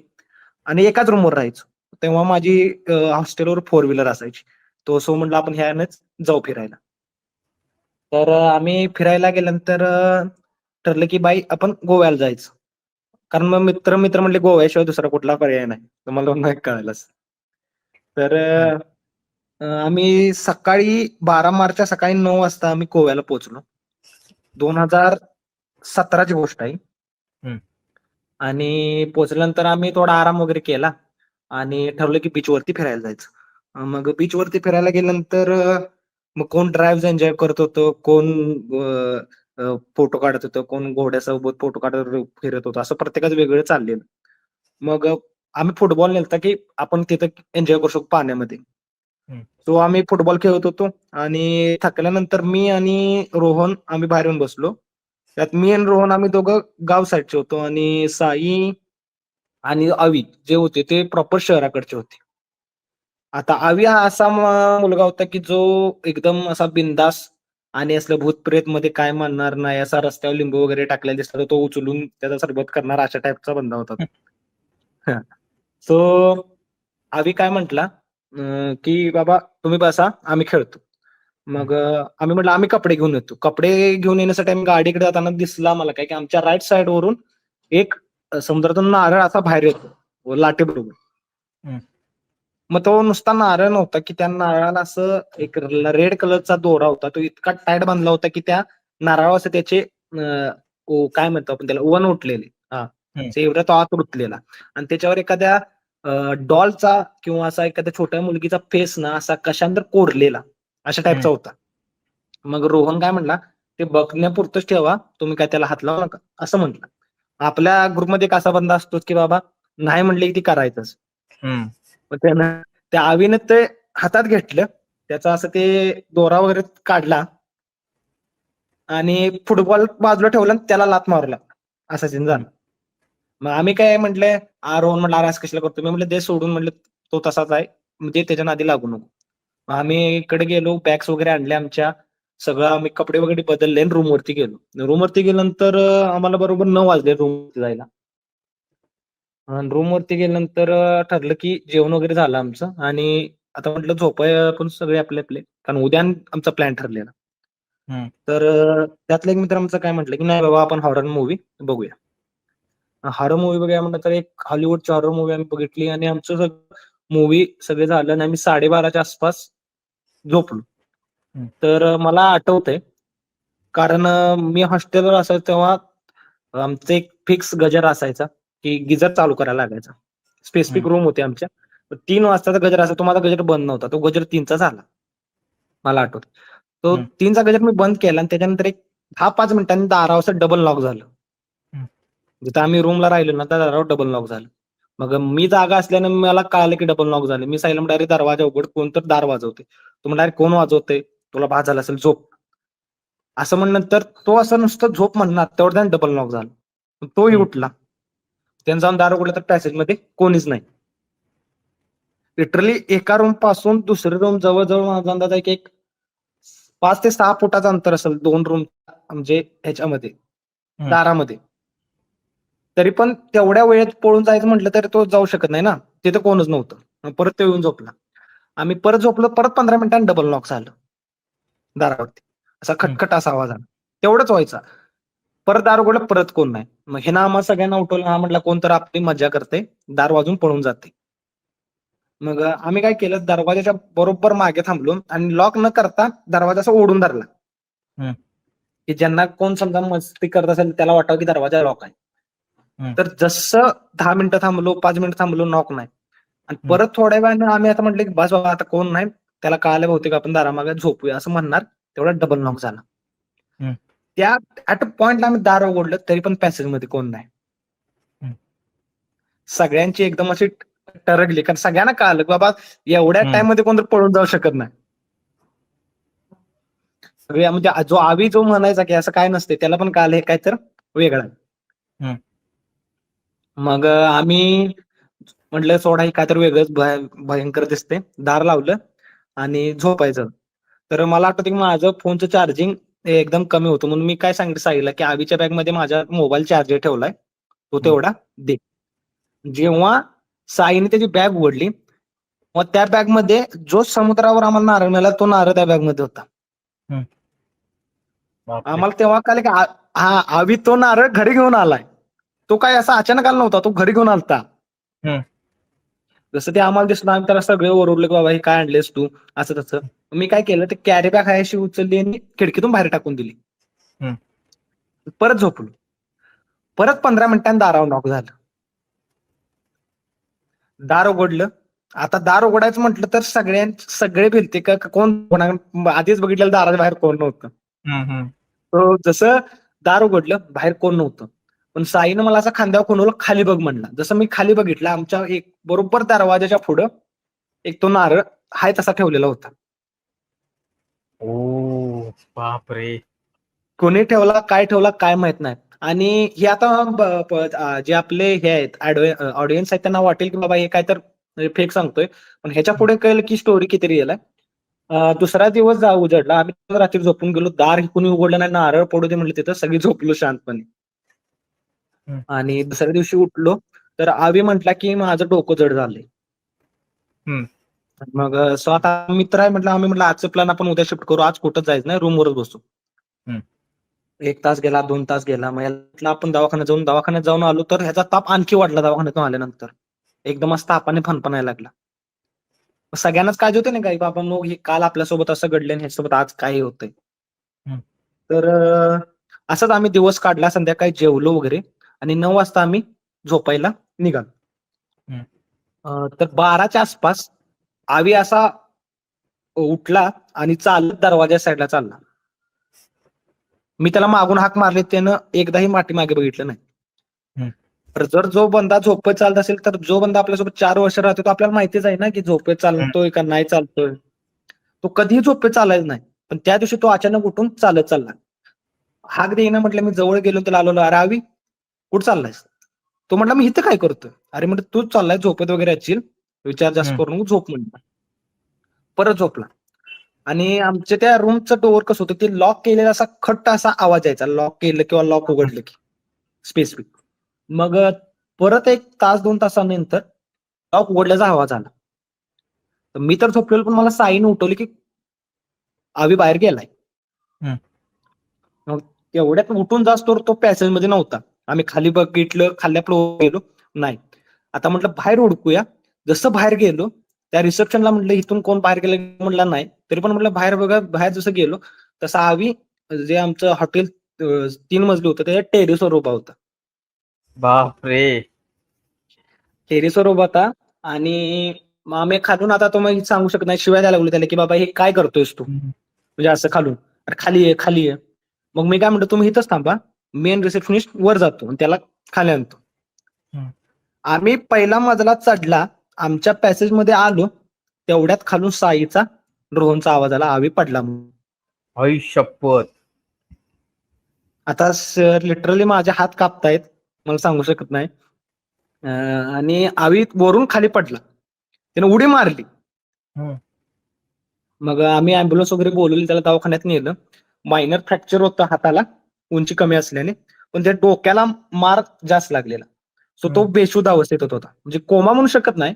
आणि एकाच रूमवर राहायचो. तेव्हा माझी हॉस्टेलवर 4 व्हीलर असायची. तो सो म्हटलं आपण ह्यानेच जाऊ फिरायला. तर आम्ही फिरायला गेल्यानंतर ठरलं की बाई आपण गोव्याला जायचं. कारण मग मित्र म्हटले गोव्याशिवाय दुसरा कुठला पर्याय नाही. तुम्हाला नाही कळालंच. तर हं. आम्ही सकाळी 12 मार्चच्या सकाळी 9 वाजता आम्ही गोव्याला पोहोचलो. 2017ची गोष्ट आहे. हं. आणि पोहोचल्यानंतर आम्ही थोडा आराम वगैरे केला आणि ठरवलं की बीचवरती फिरायला जायचं. मग बीचवरती फिरायला गेल्यानंतर मग कोण ड्राईव्ह एन्जॉय करत होतं, कोण फोटो काढत होतं, कोण घोड्यासोबत फोटो काढत फिरत होतं. असं प्रत्येकाचं वेगळं चाललेलं. मग आम्ही फुटबॉल नेलता की आपण तिथं एन्जॉय करू शकतो पाण्यामध्ये. हं. सो आम्ही फुटबॉल खेळत होतो आणि थकल्यानंतर मी आणि रोहन आम्ही बाहेर येऊन बसलो. त्यात मी आणि रोहन आम्ही दोघं गाव साईडचे होतो आणि साई आणि अवी जे होते ते प्रॉपर शहराकडचे होते. आता अवी हा असा मुलगा होता की जो एकदम असा बिनधास्त आणि असलं भूत-प्रेतमध्ये काय मानणार नाही, असा रस्त्यावर लिंबू वगैरे टाकलेला दिसला तर तो उचलून त्याचा सरबत करणारा अशा टाईपचा बंदा होता तो. हां. सो अवी काय म्हटला की "बाबा तुम्ही बसा, आम्ही खेळतो." मग आम्ही म्हटलं आम्ही कपडे घेऊन येतो. कपडे घेऊन येण्यासाठी आम्ही गाडीकडे जाताना दिसला मला काय, की आमच्या राइट साइडवरून एक समुद्रातून नारळ असा बाहेर येतो लाटेबरोबर. हं. मग तो नुसता नारळ नव्हता, की त्या नारळाला असं एक रेड कलरचा दोरा होता. तो इतका टाईट बांधला होता, की त्या नारळावर असं त्याचे काय म्हणतो आपण त्याला वन उठलेले. हां. हं. एवढा तो आत रुतलेला आणि त्याच्यावर एखाद्या डॉलचा किंवा असा एखाद्या छोट्या मुलगीचा फेस ना असा कशानंतर कोरलेला अशा टाईपचा हं. होता. मग रोहन काय म्हणला, "ते बघण्यापुरतंच ठेवा. तुम्ही काय त्याला हात लावू नका." असं म्हटलं. आपल्या ग्रुपमध्ये एक असा बंदा असतो, की बाबा नाही म्हटले की ते करायचंच. हं. मग त्यानं त्या आवीने ते हातात घेतलं. त्याचा असं ते दोरा वगैरे काढला आणि फुटबॉल बाजूला ठेवला आणि त्याला लाथ मारला. असं सीन झालं. मग आम्ही काय म्हटलं, रोहन म्हटलं, "अरे असं कशाला करतो?" मी म्हटलं, "दे सोडून." म्हटलं, "तो तसाच आहे. म्हणजे त्याच्या नादी लागू नको." मग आम्ही इकडे गेलो, बॅग्स वगैरे आणल्या आमच्या. सगळं आम्ही कपडे वगैरे बदलले आणि रूमवरती गेलो. रूमवरती गेल्यानंतर आम्हाला बरोबर 9 वाजले रूमवरती जायला. आणि रूमवरती गेल्यानंतर ठरलं की जेवण वगैरे झालं आमचं आणि आता म्हटलं झोपाय आपण सगळे आपले. कारण उद्या आमचा प्लॅन ठरलेला. हं. तर त्यातला एक मित्र आमचा काय म्हटलं, की "नाही बाबा आपण हॉरर मूव्ही बघूया." हॉरर मूवी बघायला म्हणलं तर एक हॉलिवूडची हॉरर मूवी आम्ही बघितली आणि आमचं सगळं मूवी सगळे झालं आणि आम्ही 12:30च्या आसपास झोपलो. हम्म. तर मला आठवतंय कारण मी हॉस्टेलवर असायचो तेव्हा आमचं एक फिक्स गजर असायचा की गिजर चालू करायला लागायचा. स्पेसिफिक रूम होते आमच्या. 3 वाजताचा गजर असायचा, तो माझा गजर बंद नव्हता. तो गजर 3चा झाला. मला आठवत. तो 3चा गजर मी बंद केला आणि त्याच्यानंतर एक 10-5 मिनिटांनी दारावर डबल लॉक झालं. हम्म. जिथं आम्ही रूमला राहिलो ना त्या दारावर डबल लॉक झालं. मग मी जागा असल्यानं मला कळालं की डबल लॉक झालं. मी सांगितलं डायरेक्ट दरवाजा उघड, कोण तर दार वाजवते. तो म्हणला, "अरे कोण वाजवतंय? तुला भास झाला असेल, झोप." असं म्हणल्यानंतर तो असं नुसतं झोप म्हणणार तेवढं त्यानं डबल नॉक झालं. तोही उठला. त्यानं जाऊन दार उघडलं तर पॅसेजमध्ये कोणीच नाही. लिटरली एका रूम पासून दुसरी रूम जवळ माझा अंदाज आहे की एक 5 ते 6 फुटाचं अंतर असेल 2 रूम म्हणजे ह्याच्यामध्ये दारामध्ये. तरी पण तेवढ्या वेळेत पळून जायचं म्हटलं तरी तो जाऊ शकत नाही ना. तिथं कोणच नव्हतं. मग परत तो येऊन झोपला. आम्ही परत झोपलो, परत 15 मिनिटांनी डबल नॉक झालं दारावरती. असा खटखट असा आवाज आला. तेवढंच व्हायचा. परत दार उघडलं, परत कोण नाही. मग हे ना आम्हाला सगळ्यांना उठवलं. हा म्हटला कोण तर आपली मजा करते, दार वाजून पळून जाते. मग आम्ही काय केलं, दरवाजाच्या बरोबर मागे थांबलो आणि लॉक न करता दरवाजा असा ओढून धरला. हम्म. की ज्यांना कोण समजा मस्ती करत असेल त्याला वाटावं की दरवाजा लॉक आहे. हम्म. तर जसं 10 मिनिटं थांबलो, 5 मिनिटं थांबलो, नॉक नाही. आणि हम्म. परत थोड्या वेळानं आम्ही आता म्हटलं की बस बाबा आता कोण नाही, त्याला कळालं बहुतेक आपण दारामागे झोपूया असं म्हणणार, तेवढा डबल नॉक झाला. हम्म. त्या ऍट अ पॉइंटला आम्ही दार उघडलं तरी पण पॅसेजमध्ये कोण नाही. हम्म. सगळ्यांची एकदम अशी टरकली, कारण सगळ्यांना कळालं की बाबा एवढ्या टाइम मध्ये कोण पळून जाऊ शकत नाही. सगळे म्हणजे जो आवी जो म्हणायचा की असं काय नसते, त्याला पण कळालं हे काय तर वेगळं आहे. हम्म. मग आम्ही म्हटलं सोडा हे काय तर वेगळंच भयंकर दिसते. दार लावलं आणि झोपायचं. तर मला आठवतं की माझं फोनचं चार्जिंग एकदम कमी होतं म्हणून मी काय सांगितलं की आवीच्या बॅगमध्ये माझा मोबाईल चार्जर ठेवलाय, तो तेवढा दे. जेव्हा साईने त्याची बॅग उघडली, मग त्या बॅगमध्ये जो समुद्रावर आम्हाला नारळ मिळाला तो नारळ त्या बॅगमध्ये होता. बापरे. आम्हाला तेव्हा कळलं की हा आवी तो नारळ घरी घेऊन आलाय. तो काय असा अचानक आला नव्हता, तो घरी घेऊन आलता. हम्म. जसं ते आम्हाला दिसलं आम्ही त्याला सगळे ओरडले की बाबा हे काय आणलेस तू असं तसं. मी काय केलं ते कॅरी बॅग आहे अशी उचलली आणि खिडकीतून बाहेर टाकून दिली. परत झोपलो. परत 15 मिनिटांनी दारावर नॉक झालं. दार उघडलं. आता दार उघडायचं म्हटलं तर सगळे भिलते का कोण आधीच बघितलेलं दाराच्या बाहेर कोण नव्हतं. तो जसं दार उघडलं बाहेर कोण नव्हतं. पण साईनं मला असं खांद्यावर खुणवलं, खाली बघ म्हणला. जसं मी खाली बघितलं, आमच्या एक बरोबर दरवाजाच्या पुढं एक तो नारळ हाय तसा ठेवलेला होता. ओ बापरे. कोणी ठेवला काय माहित नाही. आणि हे आता जे आपले हे आहेत ऑडियन्स आहेत त्यांना वाटेल की बाबा हे काय तर फेक सांगतोय. पण ह्याच्या पुढे कळलं की स्टोरी किती रिअल आहे. दुसरा दिवस उजडला. आम्ही रात्री झोपून गेलो. दार कुणी उघडलं नाही, नारळ पडू दे म्हणलं, तिथं सगळी झोपलो शांतपणे. आणि दुसऱ्या दिवशी उठलो तर आवी म्हटला की माझं डोकं जड झालंय. मग आता मित्र आहे म्हटलं, आम्ही म्हटलं आजचं प्लॅन आपण उद्या शिफ्ट करू, आज कुठं जायचं नाही, रूमवरच बसू. 1 तास गेला, 2 तास गेला. मग याला आपण दवाखान्यात जाऊन आलो तर ह्याचा ताप आणखी वाढला. दवाखान्यातून आल्यानंतर एकदमच तापाने फणफणायला लागला. सगळ्यांनाच काळजी होते ना काही बाबा मग हे काल आपल्यासोबत असं घडलं आणि ह्याच्यासोबत आज काय होतंय. तर असंच आम्ही दिवस काढला. संध्याकाळी जेवलो वगैरे आणि 9 वाजता आम्ही झोपायला निघालो. तर 12च्या आसपास आवी असा उठला आणि चालत दरवाजा साईडला चालला. मी त्याला मागून हाक मारली, त्यानं एकदाही मागे बघितलं नाही. तर जर जो बंदा झोपेत चालत असेल तर जो बंदा आपल्यासोबत 4 वर्ष राहतो तो आपल्याला माहितीच आहे ना की झोपेत चालतोय का नाही चालतोय. तो कधीही झोपेत चालायच नाही. पण त्या दिवशी तो अचानक उठून चालत चालला. हाक देईना म्हटलं, मी जवळ गेलो त्याला आलो, अरे आवी कुठं चाललायस? तो म्हटला मी इथं काय करतोय? अरे म्हटलं तूच चाललाय झोपेत वगैरे असशील, विचार जास्त करून झोप म्हणलं. परत झोपला. आणि आमच्या त्या रूमचं डोअर कसं होतं ते लॉक केलेला असा खट्ट असा आवाज यायचा, लॉक केलं किंवा लॉक उघडलं की स्पेसिफिक. मग परत 1 तास 2 तासानंतर लॉक उघडल्याचा आवाज आला. तर मी तर झोपलेलो, पण मला साईने उठवली की आवी बाहेर गेलाय. मग तेवढ्यात उठून जास तर तो पॅसेज मध्ये नव्हता. आम्ही खाली बघितलं, खाल्ल्या फ्लोअर गेलो, नाही. आता म्हटलं बाहेर हुडकूया. जसं बाहेर गेलो, त्या रिसेप्शनला म्हटलं इथून कोण बाहेर गेलं म्हटलं नाही. तरी पण म्हटलं बाहेर बघा, बाहेर जसं गेलो तसं आवी जे आमचं हॉटेल 3 मजली होतं त्याच्या टेरेसवर उभा होता. बापरे. टेरेसवर उभा होता आणि मग आम्ही खालून आता तो मग सांगू शकत नाही, शिवाय द्यायला लागलो त्याला की बाबा हे काय करतोयस तू? म्हणजे असं खालून. अरे खाली ये, खाली ये. मग मी काय म्हणतो तुम्ही इथंच थांबा, मेन रिसेप्शनिस्ट वर जातो आणि त्याला खाली आणतो. हम्म. आम्ही पहिला मजला चढला, आमच्या पॅसेज मध्ये आलो, तेवढ्यात खालून साईचा ड्रोनचा आवाज आला, आवी पडला म्हणून. आई शपथ. आता सर लिटरली माझे हात कापतायत, मला सांगू शकत नाही. आणि आवी वरून खाली पडला, त्याने उडी मारली. हम्म. मग आम्ही अँब्युलन्स वगैरे बोलवली, त्याला दवाखान्यात नेलं. मायनर फ्रॅक्चर होतं हाताला, उंची कमी असल्याने, पण त्या डोक्याला मार जास्त लागलेला. सो तो बेशुद्ध अवस्थेत होता. म्हणजे कोमा म्हणू शकत नाही,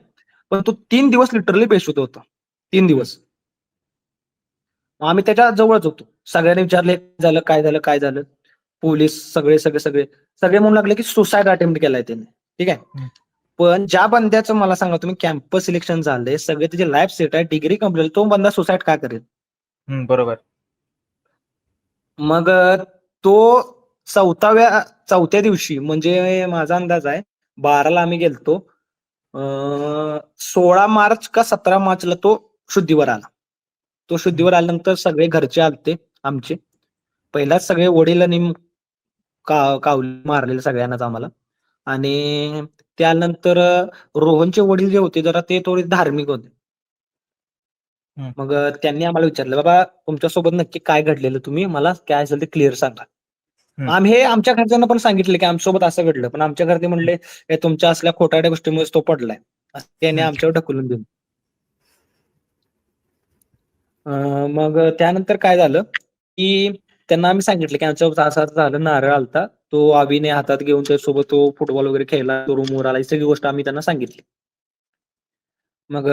पण तो 3 दिवस लिटरली बेशुद्ध होता. 3 दिवस. आम्ही त्याच्या जवळच होतो. सगळ्यांनी विचारले झालं, काय झालं, काय झालं. पोलीस सगळे म्हणू लागले की सुसाईड अटेम्प्ट केलाय त्याने. ठीक आहे. पण ज्या बंद्याचं मला सांगा तुम्ही, कॅम्पस सिलेक्शन झालंय, सगळे त्याचे लाईफ सेट आहे, डिग्री कंप्लीट, तो बंदा सुसाईड का करेल? बरोबर. मग तो चौथ्या दिवशी, म्हणजे माझा अंदाज आहे 12ला आम्ही गेलतो, 16 मार्च का 17 मार्चला तो शुद्धीवर आला. तो शुद्धीवर आल्यानंतर सगळे घरचे आलते आमचे. पहिलाच सगळे वडिलांनी कावली मारलेले सगळ्यांनाच आम्हाला. आणि त्यानंतर रोहनचे वडील जे होते जरा ते थोडे धार्मिक होते. मग त्यांनी आम्हाला विचारलं, बाबा तुमच्यासोबत नक्की काय घडलेलं, तुम्ही मला काय असेल ते क्लिअर सांगा. आम्ही हे आमच्या घरच्यांना पण सांगितलं की आमच्यासोबत असं घडलं, पण आमच्या घरचे म्हणले हे तुमच्या असल्या खोटाड्या गोष्टीमुळे तो पडलाय, असं त्याने आमच्यावर ढकलून दिलं. मग त्यानंतर काय झालं की त्यांना आम्ही सांगितलं की आमच्या असं झालं, नारळ आलता, तो आवीने हातात घेऊन त्यासोबत तो फुटबॉल वगैरे खेळला, तो रूमवर आला, ही सगळी गोष्ट आम्ही त्यांना सांगितली. मग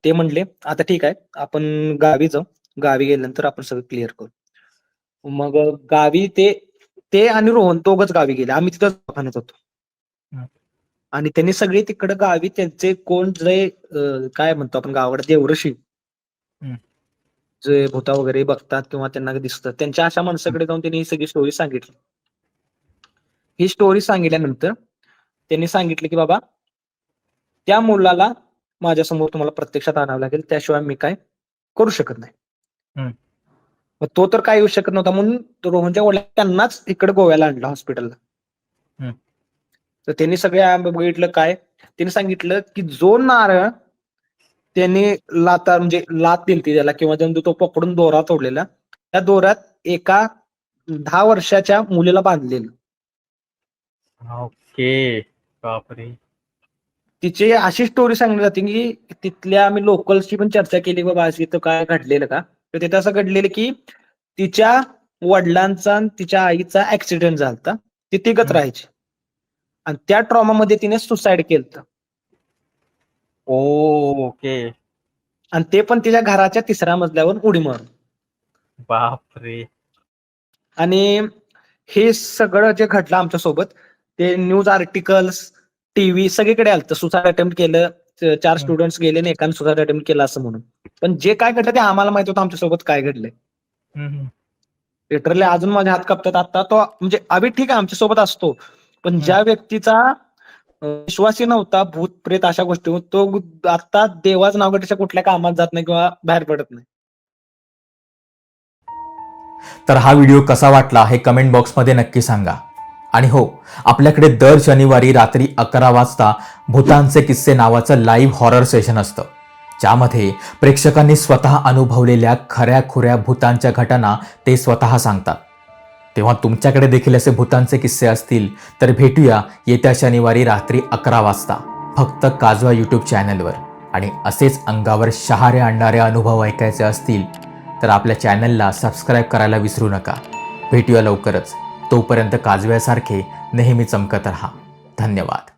ते म्हणले आता ठीक आहे, आपण गावी जाऊ, गावी गेल्यानंतर आपण सगळं क्लिअर करू. मग गावी ते आणि रोहन दोघच गावी गेले, आम्ही तिथं दवाखान्यात होतो. आणि त्यांनी सगळे तिकडे गावी त्यांचे कोण जे काय म्हणतो आपण गावाकडे देवऋषी, जे भूता वगैरे बघतात किंवा त्यांना दिसतात, त्यांच्या अशा माणसाकडे जाऊन त्यांनी ही सगळी स्टोरी सांगितली. ही स्टोरी सांगितल्यानंतर त्यांनी सांगितलं की बाबा त्या मुलाला माझ्यासमोर तुम्हाला प्रत्यक्षात आणावं लागेल, त्याशिवाय मी काय करू शकत नाही. मग तो तर काय येऊ शकत नव्हता, म्हणून रोहनच्या वडिलांनी त्यांनाच इकडे गोव्याला आणलं हॉस्पिटलला. तर त्यांनी सगळे बघितलं, काय त्यांनी सांगितलं की जो नारळ त्यांनी म्हणजे लात दिलती त्याला किंवा तो पकडून दोरा तोडलेला, त्या दोऱ्यात एका 10 वर्षाच्या मुलीला बांधलेलं. ओके. बापरे. तिची अशी स्टोरी सांगली जाते की तिथल्या आम्ही लोकल्सची पण चर्चा केली, बाबा अशी तर काय घडलेलं का, तर तिथे असं घडलेलं की तिच्या वडिलांचा आणि तिच्या आईचा ऍक्सिडेंट झाला, ती तिघच राहायची आणि त्या ट्रॉमामध्ये तिने सुसाईड केलं. ओके. आणि ते पण तिच्या घराच्या 3ऱ्या मजल्यावर उडी मारून. बापरे. आणि हे सगळं जे घडलं आमच्या सोबत, ते न्यूज आर्टिकल्स, टीव्ही सगळीकडे आलं. सुसाईड अटेम्प्ट केलं, 4 स्टुडंट्स गेले आणि एकाने सुसाईड अटेम्प्ट केलं असं म्हणून. पण जे काय घडलं ते आम्हाला माहित होतं आमच्यासोबत काय घडलंय. लिटरली अजून माझे हात कापतात. आता तो म्हणजे आम्ही ठीक आहे आमच्यासोबत असतो, पण ज्या व्यक्तीचा विश्वासही नव्हता भूत प्रेत अशा गोष्टी, तो आता देवाचं नाव घेण्याच्या कुठल्या कामात जात नाही किंवा बाहेर पडत नाही. तर हा व्हिडिओ कसा वाटला हे कमेंट बॉक्समध्ये नक्की सांगा. आणि हो, आपल्याकडे दर शनिवारी रात्री 11 वाजता भूतांचे किस्से नावाचं लाईव्ह हॉरर सेशन असतं, ज्यामध्ये प्रेक्षकांनी स्वतः अनुभवलेल्या खऱ्या-खुऱ्या भूतांच्या घटना ते स्वतः सांगतात. तेव्हा तुमच्याकडे देखील असे भूतांचे किस्से असतील तर भेटूया येत्या शनिवारी रात्री 11 वाजता फक्त काजवा यूट्यूब चॅनलवर. आणि असेच अंगावर शहारे आणणारे अनुभव ऐकायचे असतील तर आपल्या चॅनलला सबस्क्राईब करायला विसरू नका. भेटूया लवकरच. तोपर्यंत काजव्यासारखे नेहमी चमकत रहा. धन्यवाद.